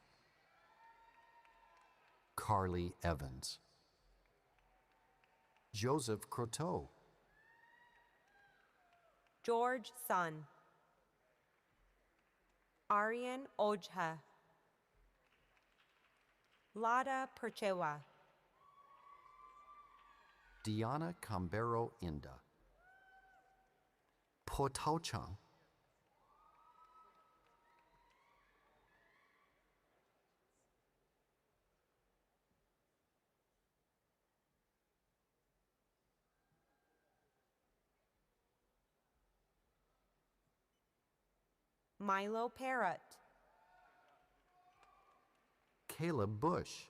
Carly Evans, Joseph Croteau, George Sun, Aryan Ojha, Lada Perchewa, Diana Cambero Inda, Po Tao Chang, Milo Parrott, Caleb Bush,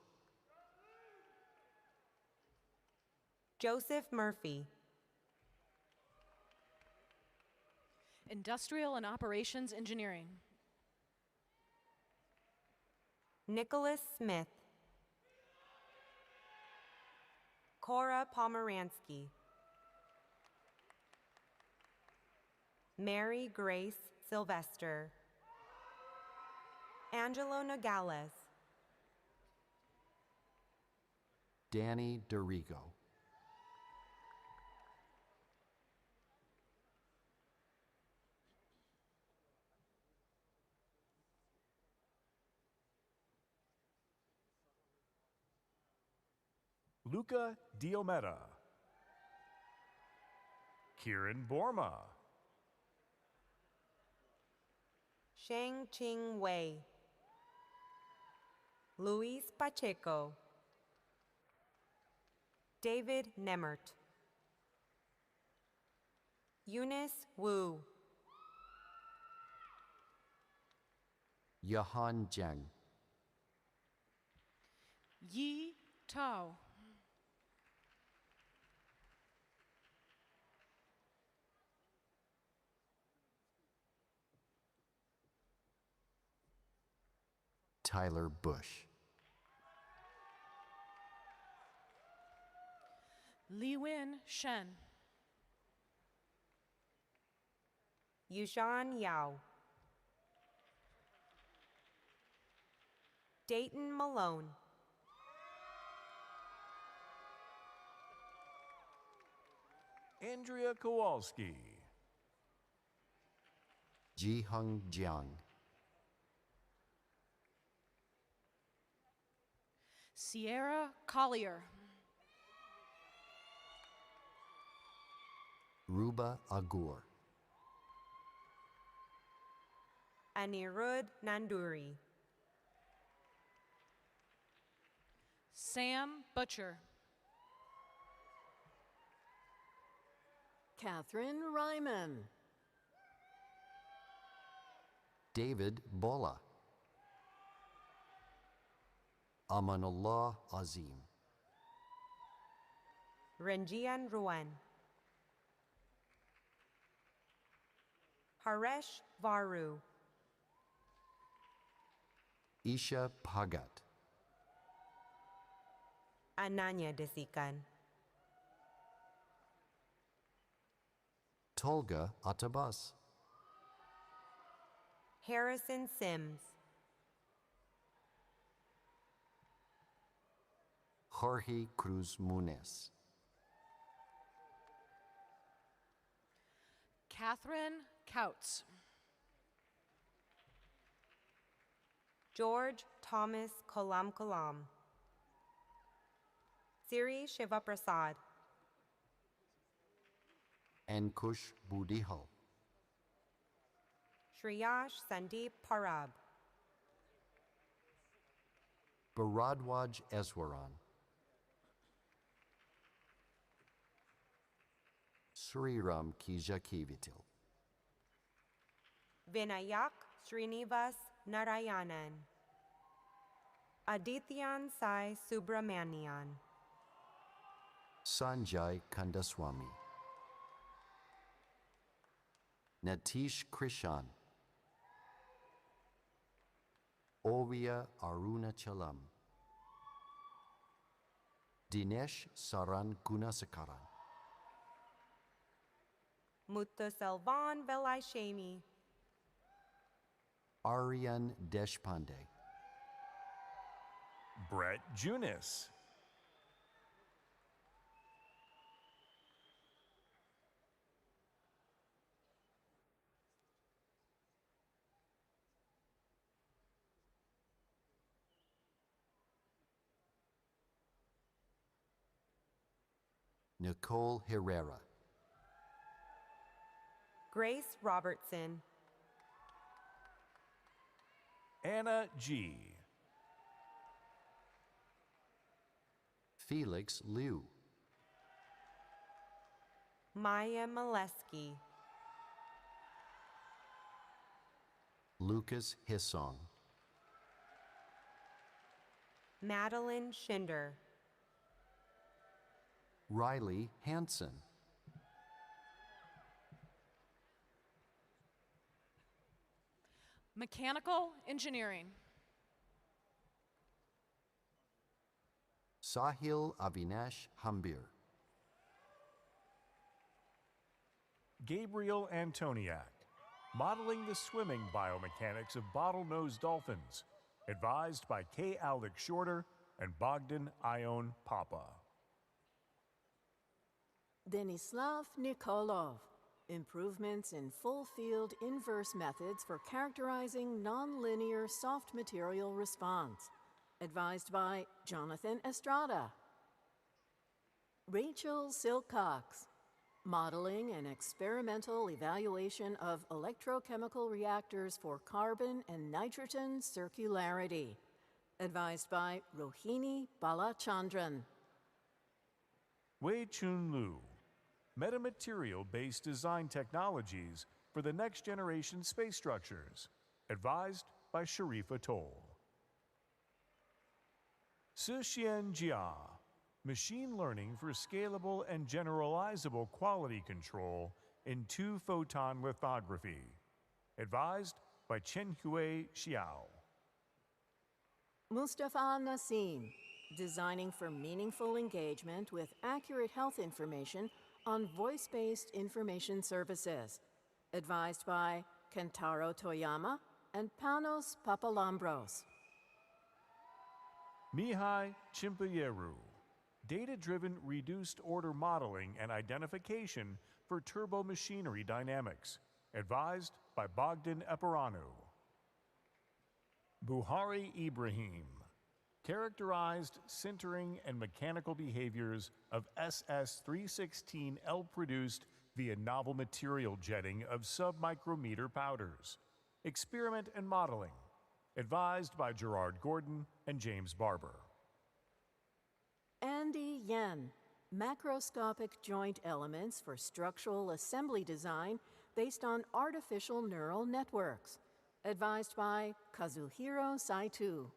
Joseph Murphy, Industrial and Operations Engineering. Nicholas Smith, Cora Pomeransky, Mary Grace Sylvester, Angelo Nogales, Danny Dorigo, Luca Diomeda. Kieran Borma. Sheng Ching Wei. Luis Pacheco. David Nemert. Eunice Wu. Yahan Jiang. Yi Tao. Tyler Bush. Liwin Shen. Yushan Yao. Dayton Malone. Andrea Kowalski. Jihung Jiang. Sierra Collier. Ruba Agur. Anirudh Nanduri. Sam Butcher. Catherine Ryman. David Bola. Amanullah Azim. Renjian Ruan. Haresh Varu. Isha Pagat. Ananya Desikan. Tolga Atabas. Harrison Sims. Jorge Cruz Muniz. Catherine Couts. George Thomas Kolam Kolam. Siri Shivaprasad. Ankush Budihal. Shriyash Sandeep Parab. Bharadwaj Eswaran. Sriram Kijakivitil. Vinayak Srinivas Narayanan. Adityan Sai Subramanian. Sanjay Kandaswamy. Natish Krishan. Ovia Arunachalam. Dinesh Saran Gunasakaran. Muthuselvan Velaishemi. Aryan Deshpande. Brett Junis. Nicole Herrera. Grace Robertson. Anna G. Felix Liu. Maya Molesky. Lucas Hissong. Madeline Schinder. Riley Hansen. Mechanical Engineering. Sahil Avinash Hambir. Gabriel Antoniak. Modeling the swimming biomechanics of bottlenose dolphins. Advised by K. Alec Shorter and Bogdan Ion Papa. Denislav Nikolov. Improvements in full-field inverse methods for characterizing nonlinear soft material response. Advised by Jonathan Estrada. Rachel Silcox, Modeling and Experimental Evaluation of Electrochemical Reactors for Carbon and Nitrogen Circularity. Advised by Rohini Balachandran. Wei Chun Lu, Metamaterial-Based Design Technologies for the Next Generation Space Structures. Advised by Sharif Atoll. Sixian Jia, Machine Learning for Scalable and Generalizable Quality Control in Two-Photon Lithography. Advised by Chenhui Xiao. Mustafa Nassim, Designing for Meaningful Engagement with Accurate Health Information on Voice-Based Information Services. Advised by Kentaro Toyama and Panos Papalambros. Mihai Chimpayeru, Data-Driven Reduced Order Modeling and Identification for Turbomachinery Dynamics. Advised by Bogdan Eperanu. Buhari Ibrahim, Characterized Sintering and Mechanical Behaviors of SS316L produced via novel material jetting of submicrometer powders. Experiment and Modeling. Advised by Gerard Gordon and James Barber. Andy Yen, Macroscopic Joint Elements for Structural Assembly Design based on Artificial Neural Networks. Advised by Kazuhiro Saito.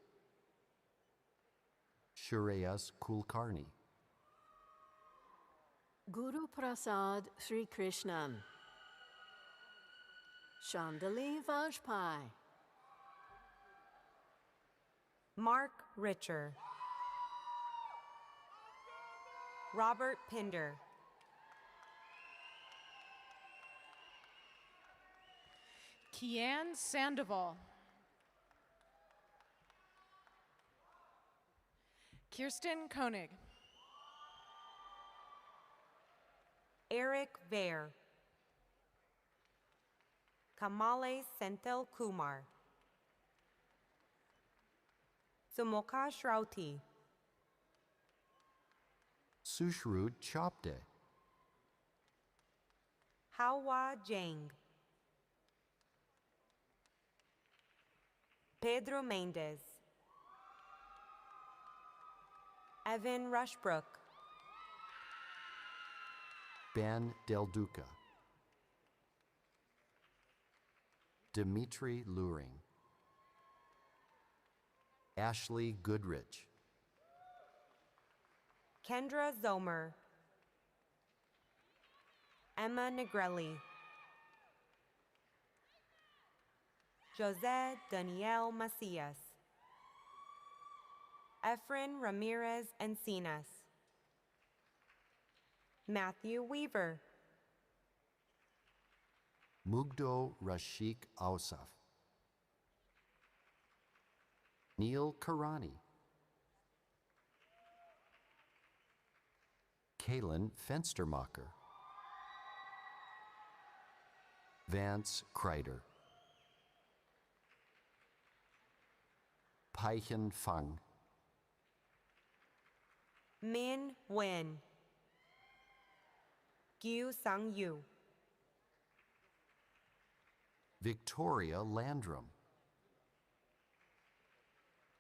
Shreyas Kulkarni, Guru Prasad Sri Krishnan. Chandali Vajpai. Mark Richer, Robert Pinder, Kian Sandoval. Kirsten Koenig. Eric Vare, Kamale Senthil Kumar, Sumokash Rauti, Sushrut Chopde, Hawa Jang, Pedro Mendes, Evan Rushbrook, Ben Del Duca, Dimitri Luring, Ashley Goodrich, Kendra Zomer, Emma Negrelli, Jose Daniel Macias, Efren Ramirez Encinas, Matthew Weaver, Mugdo Rashik Ausaf, Neil Karani, Kalen Fenstermacher, Vance Kreider, Paichen Fang, Min Wen, Gyu Sang Yu, Victoria Landrum,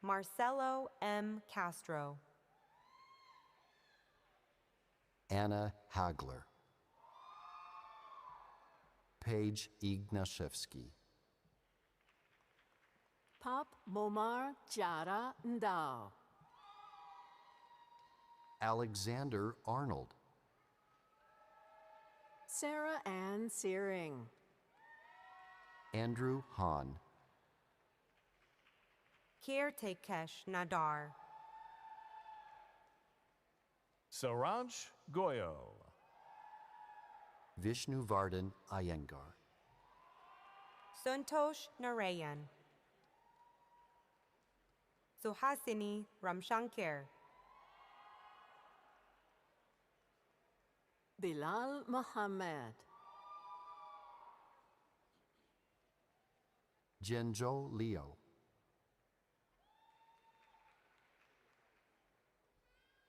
Marcelo M. Castro, Anna Hagler, Paige Ignashevsky, Pop Momar Jara Ndao. Alexander Arnold, Sarah Ann Searing. Andrew Hahn, Kirtakesh Nadar, Saransh Goyo. Vishnuvardhan Iyengar, Santosh Narayan, Suhasini Ramshankar, Bilal Mohammed. Genjo Leo,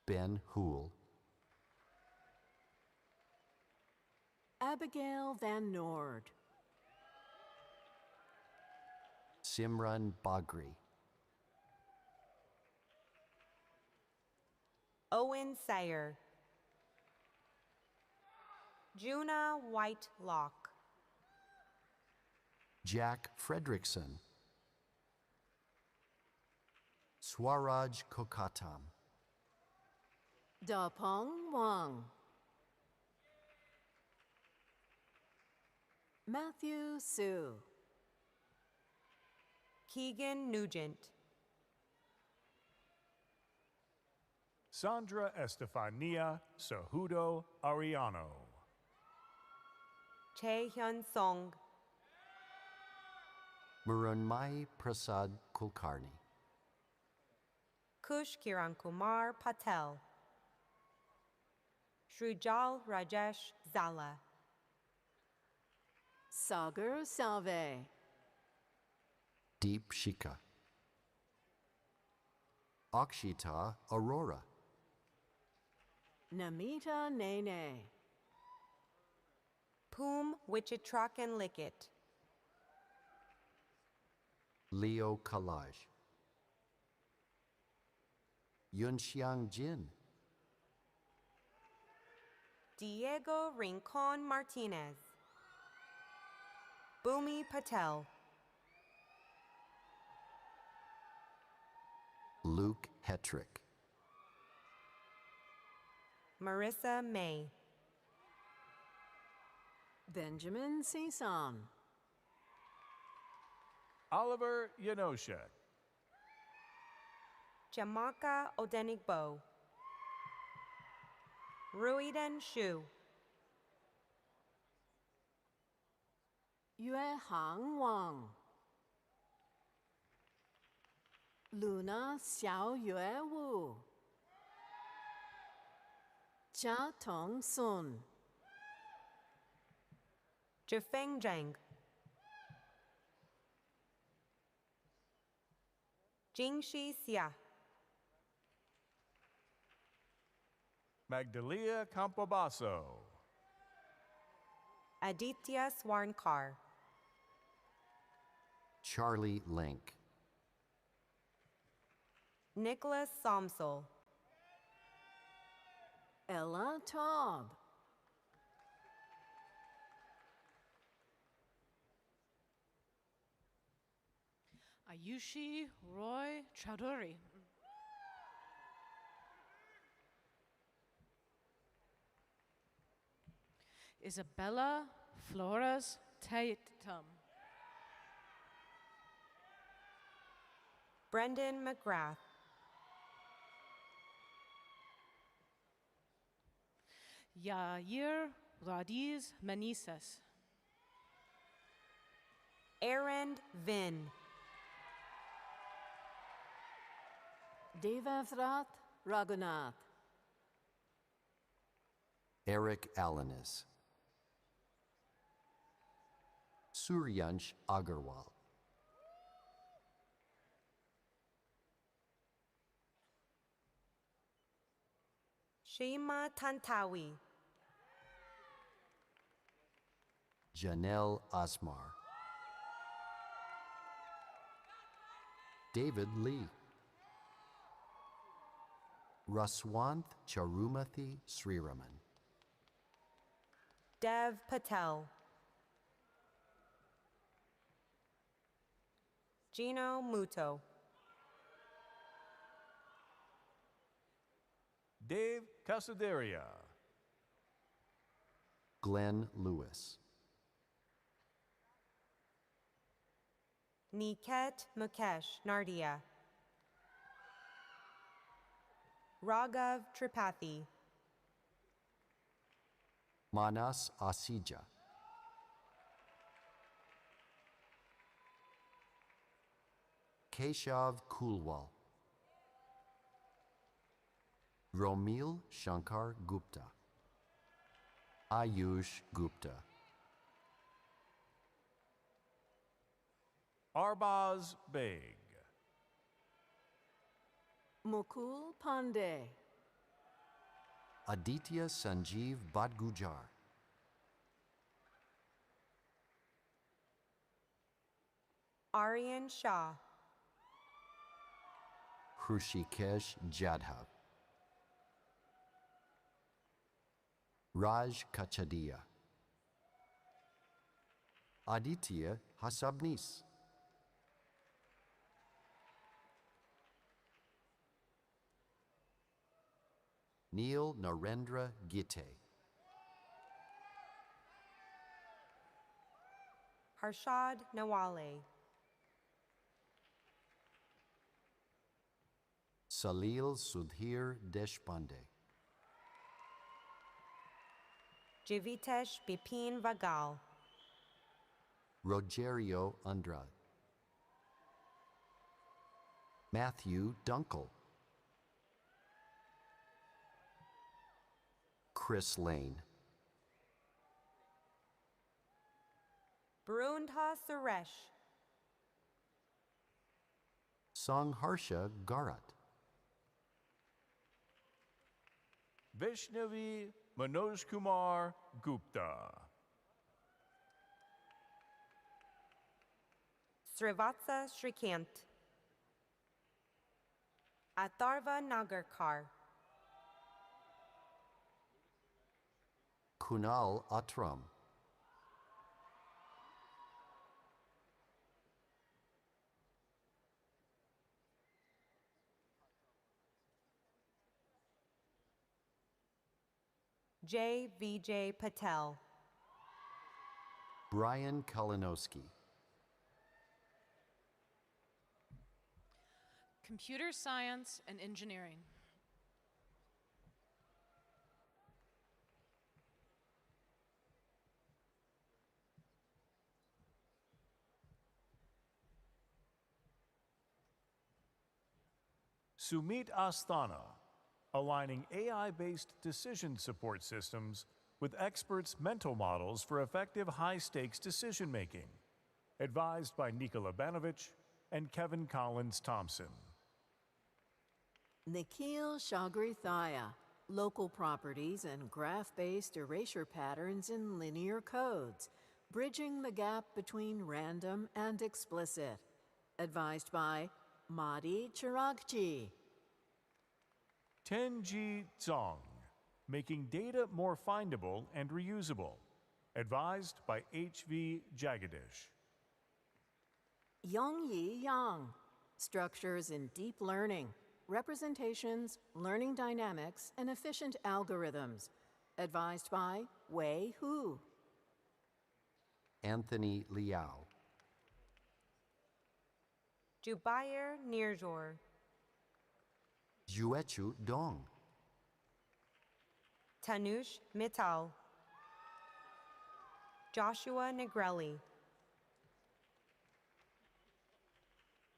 Ben Hool, Abigail Van Noord. Simran Bagri, Owen Sayer, Juna Whitelock, Jack Fredrickson, Swaraj Kokatam, Dapong Wang. Matthew Su. Keegan Nugent, Sandra Estefania Cejudo Ariano. Chae Hyun Song, Murunmai Prasad Kulkarni, Kush Kiran Kumar Patel, Shrujal Rajesh Zala, Sagar Salve. Deep Shika, Akshita Aurora, Namita Nene. Poom Wichitrakan Likit, Leo Kalaj, Yunxiang Jin, Diego Rincon Martinez, Bhumi Patel, Luke Hetrick, Marissa May, Benjamin Sison. Oliver Yanoshek. Jamaka Odenigbo, Ruiden Shu, Yue Hang Wang. Luna Xiao Yue Wu. Jia Tong Sun. Jifeng Zhang, Jingxi Xia, Magdalia Campobasso. Aditya Swarnkar, Charlie Link, Nicholas Somsel, Ella Taub. Ayushi Roy Chowdhury. Isabella Flores Tatum. Brendan McGrath, Yair Radiz Manises. Aaron Vin, Devavrat Raghunath. Eric Alanis, Suryansh Agarwal, Shima Tantawi, Janelle Asmar, David Lee, Raswanth Charumathi Sriraman, Dev Patel, Gino Muto, Dave Casaderia. Glenn Lewis, Niket Mukesh Nardia, Raghav Tripathi, Manas Asija, Keshav Kulwal, Romil Shankar Gupta, Ayush Gupta, Arbaz Beg. Mukul Pandey. Aditya Sanjeev Badgujar, Aryan Shah, Hrishikesh Jadhav, Raj Kachadia, Aditya Hasabnis, Neil Narendra Gite, Harshad Nawale, Salil Sudhir Deshpande, Jivitesh Bipin Vagal, Rogerio Andrade, Matthew Dunkel, Chris Lane, Barundha Suresh, Sangharsha Garat, Vaishnavi Manoj Kumar Gupta, Srivatsa Shrikant, Atharva Nagarkar, Kunal Atram, J. Vijay Patel, Brian Kalinowski, Computer science and engineering. Sumit Asthana, aligning AI-based decision support systems with experts' mental models for effective high-stakes decision-making. Advised by Nikola Banovich and Kevin Collins Thompson. Nikhil Shagrithaya, local properties and graph-based erasure patterns in linear codes, bridging the gap between random and explicit. Advised by Mahdi Chiragji. Tenji Zong, making data more findable and reusable. Advised by H.V. Jagadish. Yongyi Yang, structures in deep learning, representations, learning dynamics, and efficient algorithms. Advised by Wei Hu. Anthony Liao, Jubair Nirjor, Juechu Dong, Tanush Mittal, Joshua Negrelli,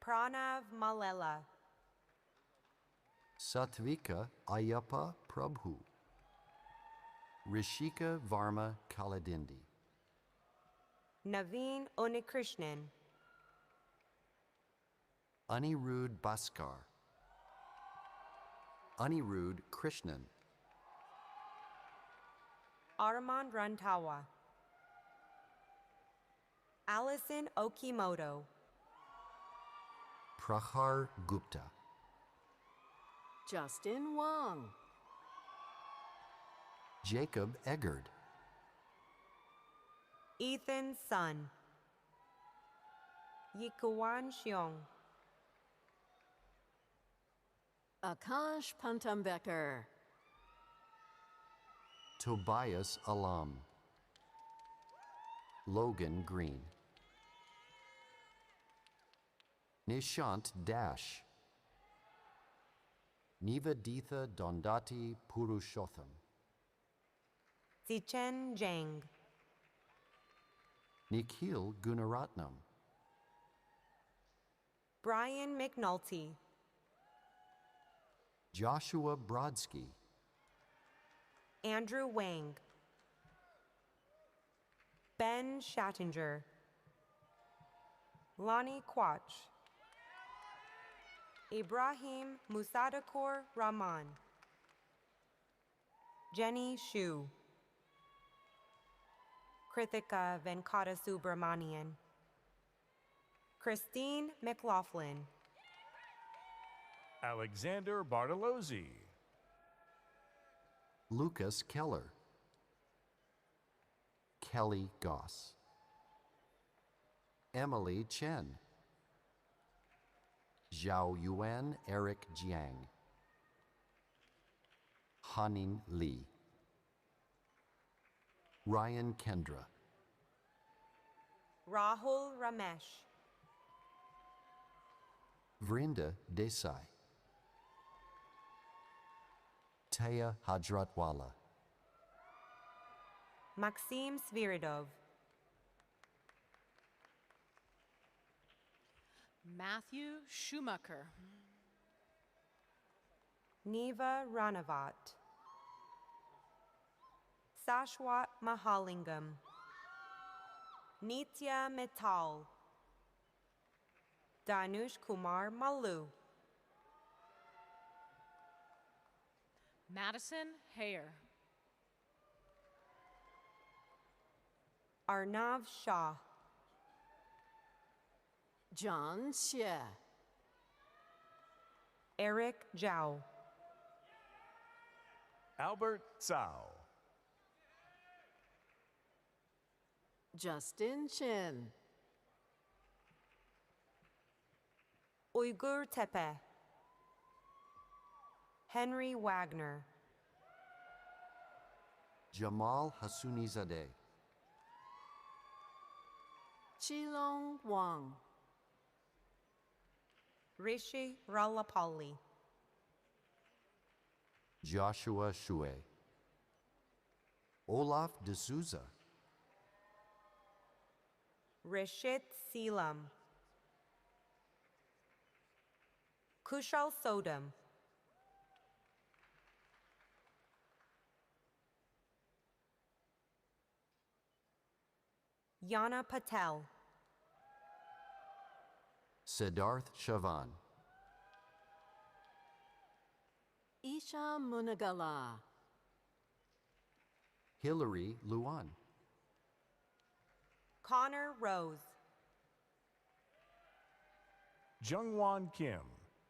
Pranav Malela, Satvika Ayappa Prabhu, Rishika Varma Kaladindi, Naveen Unikrishnan, Anirudh Bhaskar, Anirudh Krishnan, Armand Rantawa, Allison Okimoto, Prahar Gupta, Justin Wang. Jacob Eggard, Ethan Sun, Yikuan Xiong, Akash Pantambecker. Tobias Alam, Logan Green, Nishant Dash, Nivaditha Dondati Purushotham, Zichen Zhang, Nikhil Gunaratnam, Brian McNulty, Joshua Brodsky, Andrew Wang, Ben Schattinger, Lonnie Quach, Ibrahim Musadakor Rahman, Jenny Shu, Krithika Venkata Subramanian, Christine McLaughlin. Alexander Bartolozzi. Lucas Keller. Kelly Goss. Emily Chen. Zhao Yuan Eric Jiang. Hanin Lee. Ryan Kendra. Rahul Ramesh. Vrinda Desai. Taya Hajratwala. Maxim Sviridov. Matthew Schumacher. Neva Ranavat. Sashwat Mahalingam. Nitya Mittal. Danush Kumar Malu. Madison Hayer. Arnav Shah. John Xie. Eric Zhao. Albert Tsao. Justin Chin. Uyghur Tepe. Henry Wagner. Jamal Hasunizadeh. Qilong Wang. Rishi Ralapalli. Joshua Shue. Olaf D'Souza. Rishit Seelam. Kushal Sodam. Yana Patel. Siddharth Chavan. Isha Munagala. Hillary Luan. Connor Rose. Jungwon Kim.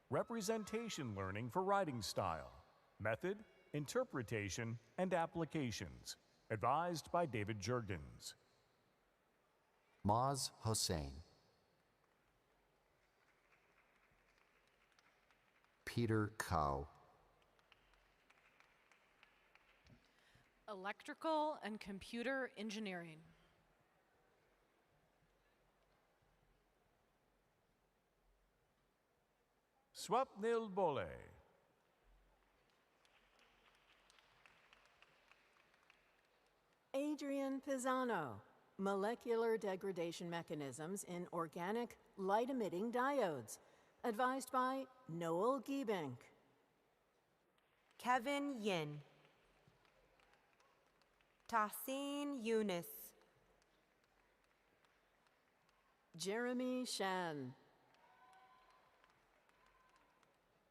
Representation learning for writing style, method, interpretation, and applications. Advised by David Jurgens. Maz Hossein. Peter Cow. Electrical and Computer Engineering. Swapnil Bole. Adrian Pisano. Molecular degradation mechanisms in organic light-emitting diodes. Advised by Noel Giebink. Kevin Yin. Tahsin Yunus. Jeremy Shan.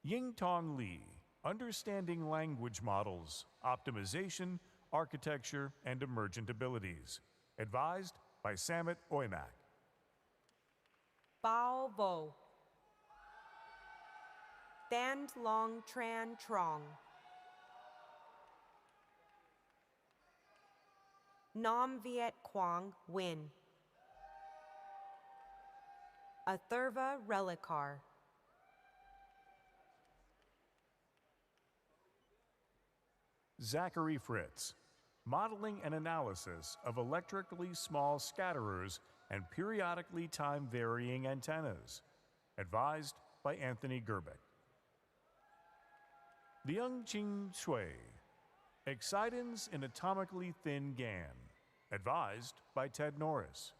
Yingtong Li. Understanding language models, optimization, architecture, and emergent abilities. Advised by Samit Oimak. Bao Vo. Thand Long Tran Trong. Nam Viet Quang Nguyen. Athurva Relikar. Zachary Fritz. Modeling and analysis of electrically small scatterers and periodically time-varying antennas. Advised by Anthony Gerbeck. Liangqing Cui. Excitons in atomically thin GaN. Advised by Ted Norris.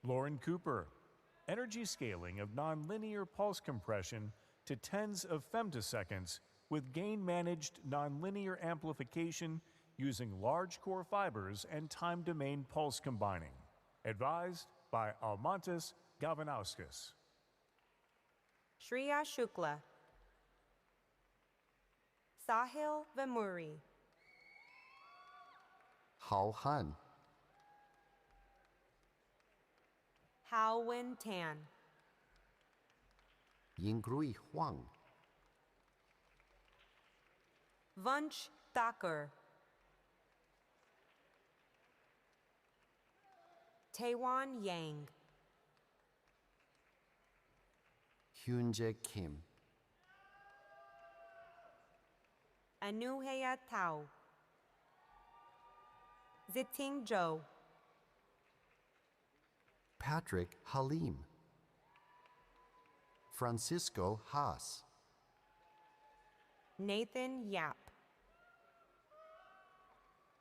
Lauren Cooper. Energy scaling of nonlinear pulse compression to tens of femtoseconds with gain-managed nonlinear amplification using large core fibers and time domain pulse combining. Advised by Almontis Galvanauskas. Shreya Shukla. Sahil Vemuri. Hao Han. Hao Wen Tan, Yinggrui Huang, Vunch Thakur, Taewon Yang, Hyunjae Kim, Anuhea Tao, Ziting Zhou, Patrick Halim, Francisco Haas, Nathan Yap,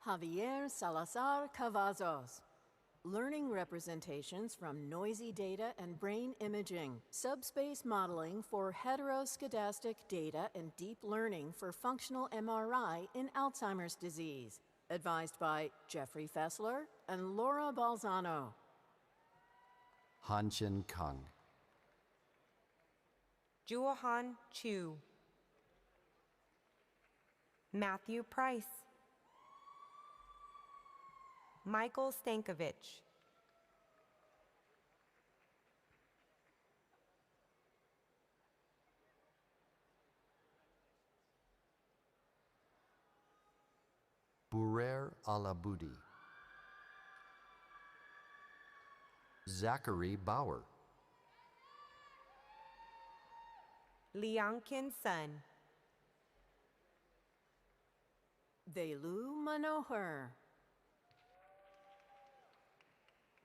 Javier Salazar Cavazos. Learning representations from noisy data and brain imaging, subspace modeling for heteroscedastic data, and deep learning for functional MRI in Alzheimer's disease. Advised by Jeffrey Fessler and Laura Balzano. Hanchen Kang, Juohan Chu, Matthew Price, Michael Stankovich, Burer Alaboudi, Zachary Bauer, Liangkin Sun, Velu Manohar.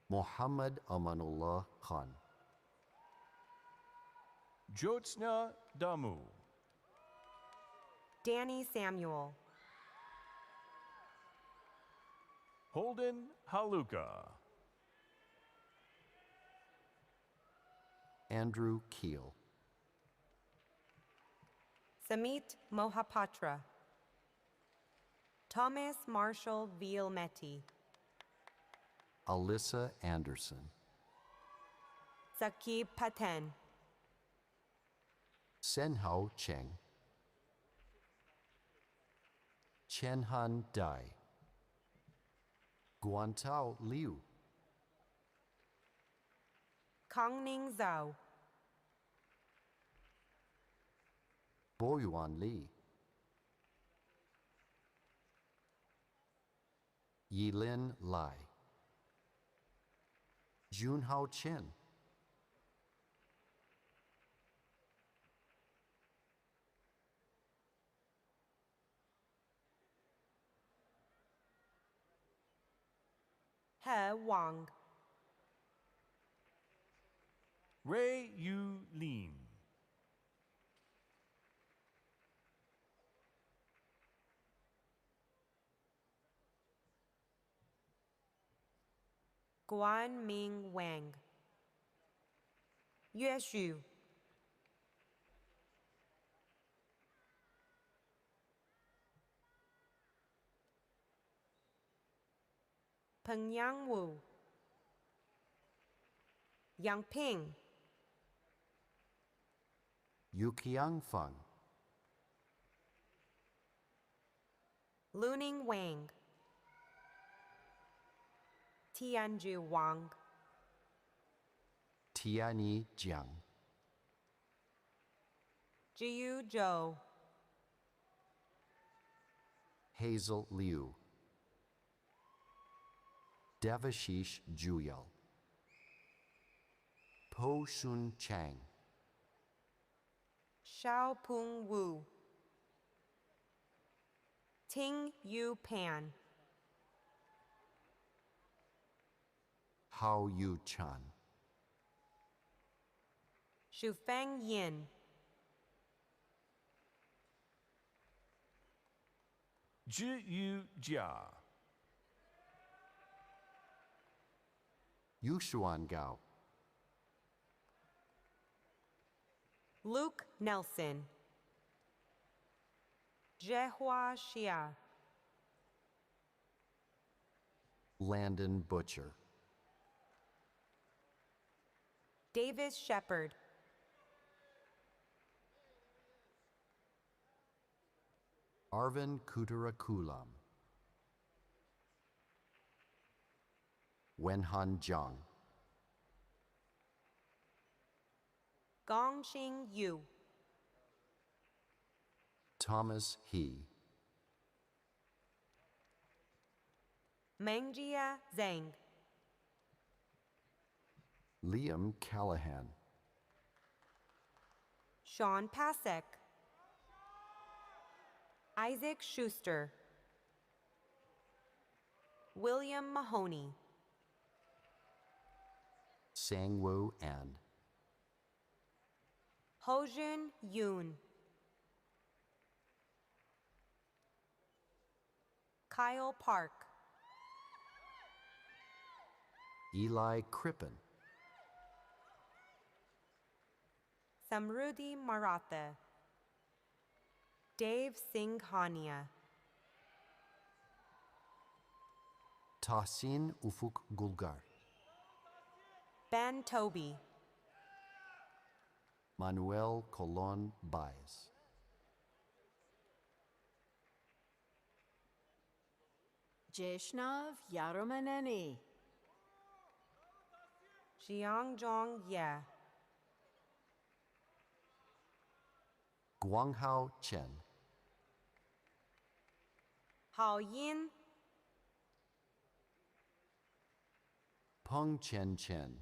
Muhammad Amanullah Khan, Jyotsna Damu, Danny Samuel, Holden Haluka, Andrew Keel, Samit Mohapatra, Thomas Marshall Vielmetti, Alyssa Anderson, Sakib Paten, Senhao Cheng, Chenhan Dai, Guantao Liu, Kangning Zhao, Boyuan Li, Yilin Lai, Junhao Chen, He Wang, Ray Yu Lin, Guan Ming Wang, Yue Xu, Pengyang Wu, Yang Ping, Yuqiang Feng, Luning Wang, Tianju Wang, Tianyi Jiang, Jiu Zhou, Hazel Liu, Devashish Juyal, Po Shun Chang, Xiao Peng Wu, Ting Yu Pan, Hao Yu Chan, Shufeng Yin, Zhi Yu Jia, Yushuan Gao, Luke Nelson, Jehua Xia, Landon Butcher, Davis Shepard, Arvin Kutarakulam, Wenhan Jiang, Gongxing Yu, Thomas He, Mengjia Zhang, Liam Callahan, Sean Pasek, Isaac Schuster, William Mahoney, Sangwoo An, Hojun Yoon, Kyle Park, Eli Crippen, Samruddhi Maratha, Dave Singhania, Tahsin Ufuk Gulgar, Ben Toby, Manuel Colon Baez, Jeshnav Yaromaneni, Xiangjong Ye, Guanghao Chen, Hao Yin, Peng Chen Chen,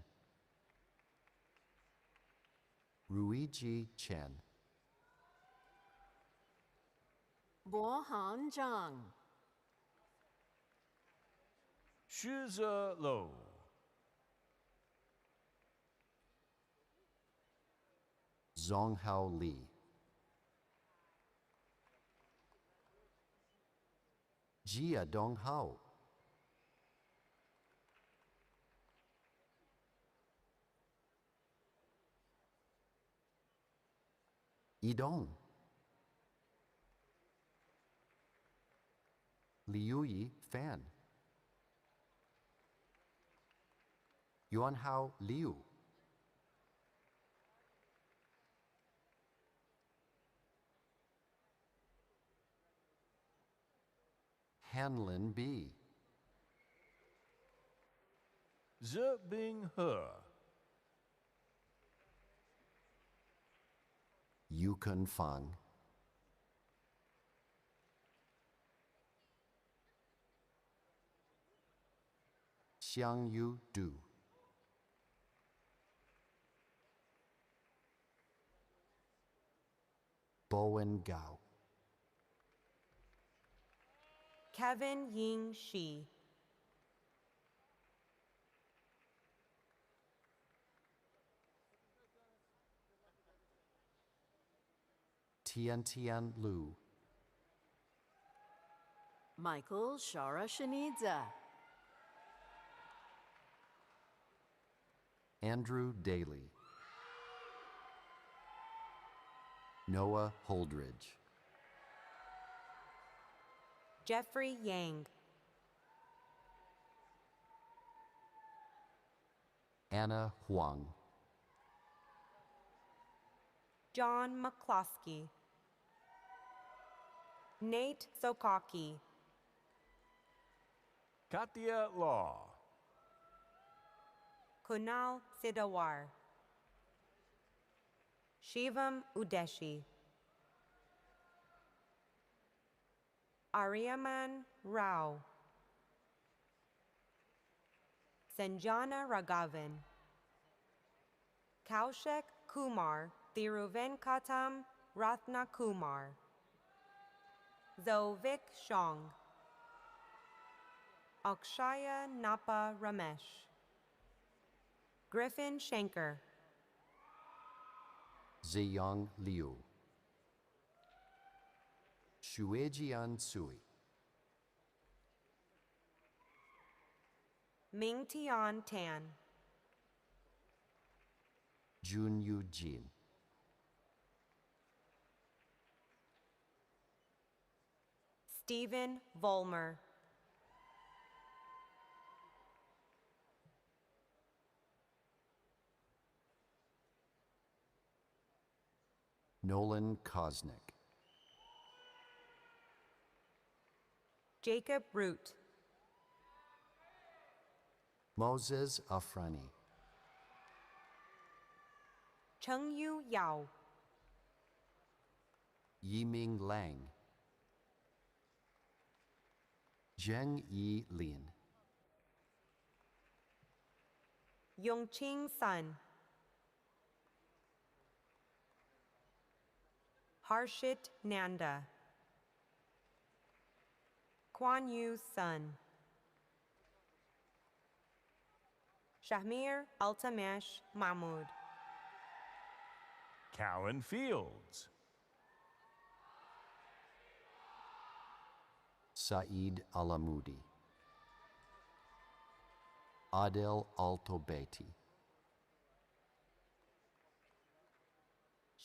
Ruiji Chen, Bohan Zhang, Shiza Lo, Zonghao Li, Jia Donghao, Yidong, Liuyi Fan, Yuanhao Liu, Hanlin B, Zebing He, Yukun Fang, Xiangyu Du, Bowen Gao, Kevin Ying Shi, Tian Tian Lu, Michael Shara Shanidza, Andrew Daly, Noah Holdridge, Jeffrey Yang, Anna Huang, John McCloskey, Nate Sokaki, Katia Law, Kunal Sidawar, Shivam Udeshi, Aryaman Rao, Sanjana Raghavan, Kaushik Kumar Thiruvenkatam Ratna Kumar, Zovik Shong, Akshaya Napa Ramesh, Griffin Shanker, Ziyang Liu, Shuejian Sui, Ming Tian Tan, Jun Yu Jin, Stephen Vollmer, Nolan Kosnick, Jacob Root, Moses Afrani, Chengyu Yao, Yiming Lang, Zheng Yi Lin, Yongqing Sun, Harshit Nanda, Kuan Yu Sun, Shahmir Altamesh Mahmood, Callan Fields, Saeed Alamudi, Adel Altobeiti,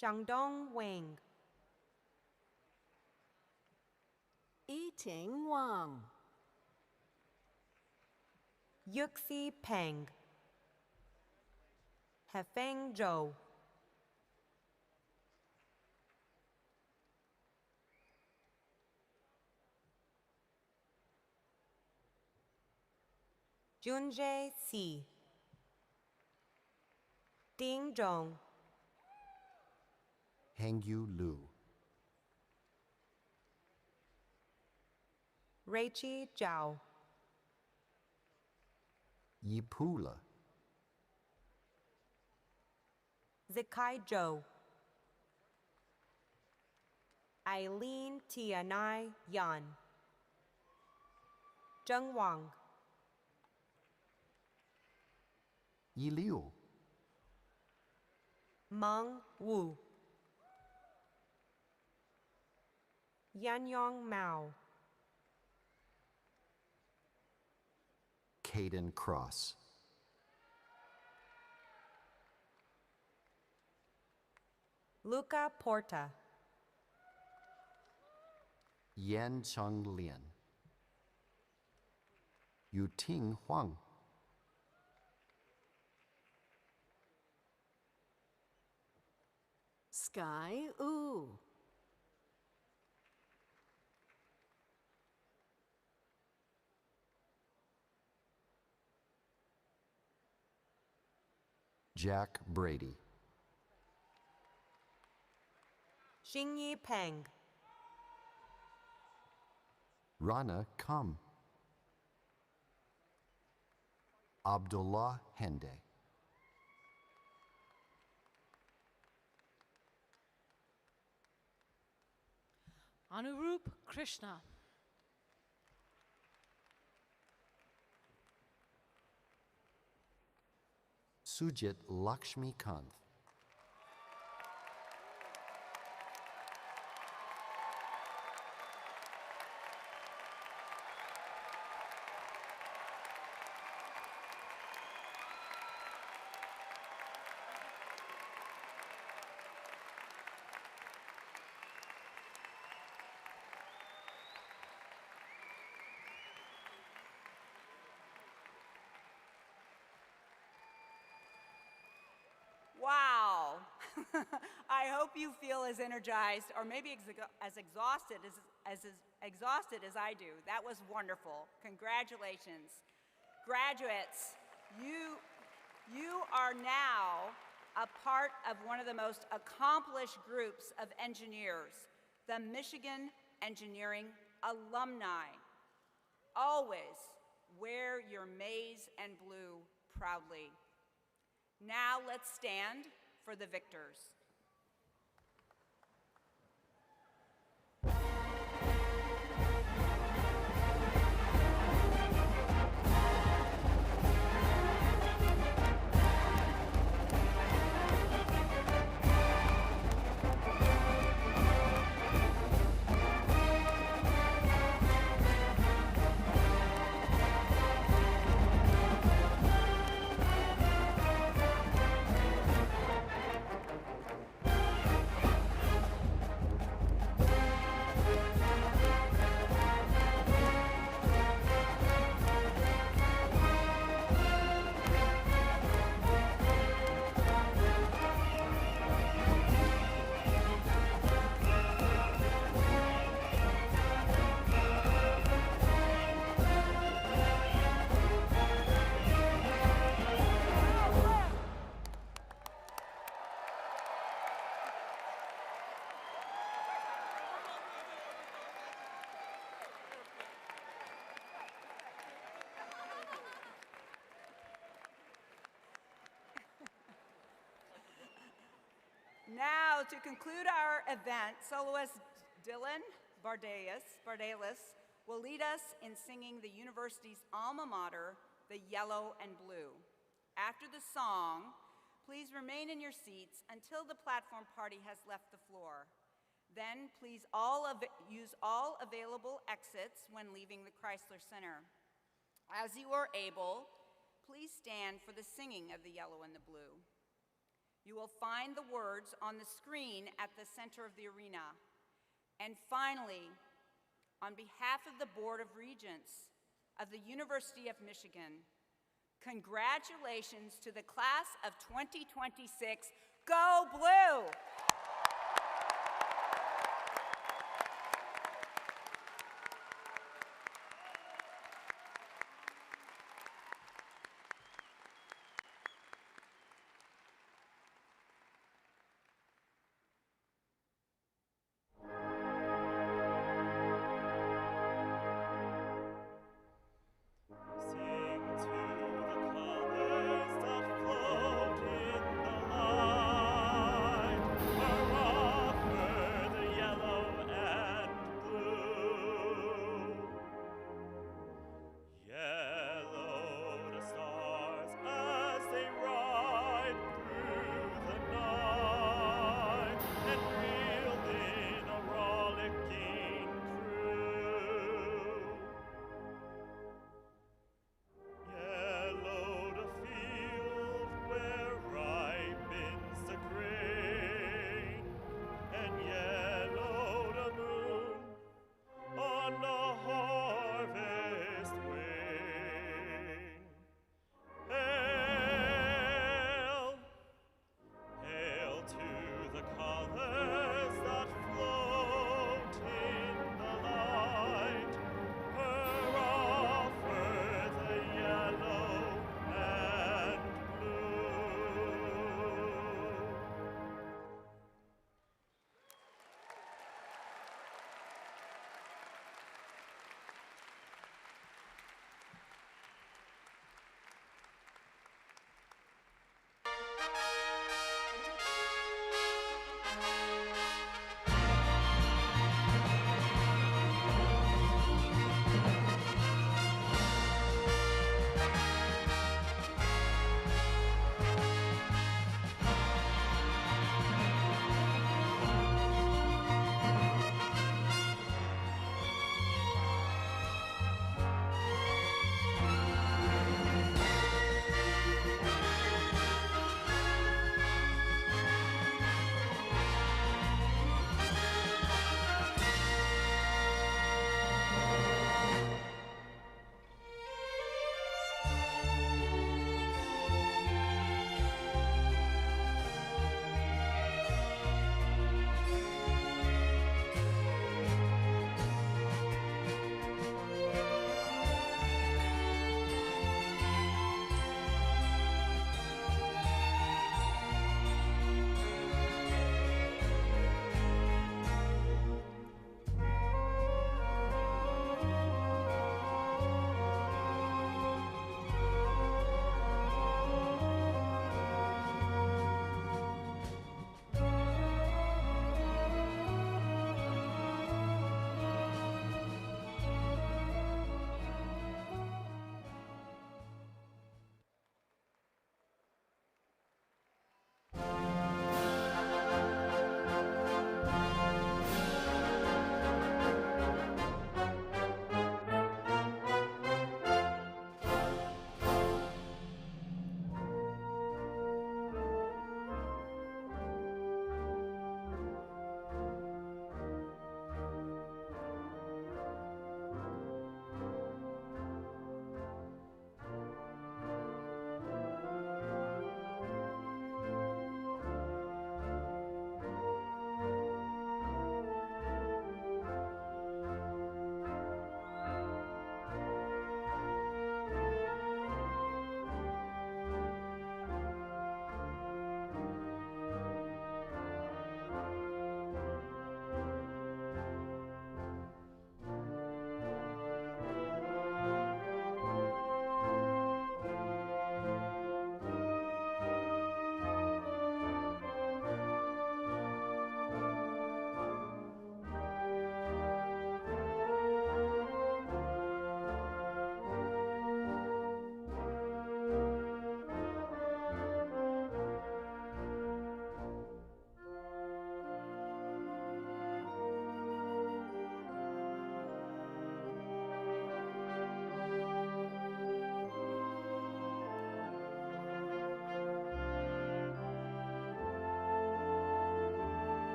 Shangdong Wang, Yiting Wang, Yuxi Peng, Hefeng Zhou, Junjae Si, Ding Zhong, Hengyu Liu, Reichi Zhao, Yipula, Zikai Zhou, Eileen Tianai Yan, Zheng Wang, Yiliu, Meng Wu, Yanyong Mao, Caden Cross, Luca Porta, Yan Cheng Lian, Yuting Huang, Sky Wu, Jack Brady, Xingyi Peng, Rana Kam, Abdullah Hende, Anurup Krishna, Sujit Lakshmi Kant, Wow. I hope you feel as energized or maybe as exhausted as I do. That was wonderful. Congratulations. Graduates, you are now a part of one of the most accomplished groups of engineers, the Michigan Engineering Alumni. Always wear your maize and blue proudly. Now let's stand for the victors. Now, to conclude our event, soloist Dylan Bardalis will lead us in singing the university's alma mater, the Yellow and Blue. After the song, please remain in your seats until the platform party has left the floor. Then please use all available exits when leaving the Chrysler Center. As you are able, please stand for the singing of the Yellow and the Blue. You will find the words on the screen at the center of the arena. And finally, on behalf of the Board of Regents of the University of Michigan, congratulations to the class of 2026. Go Blue!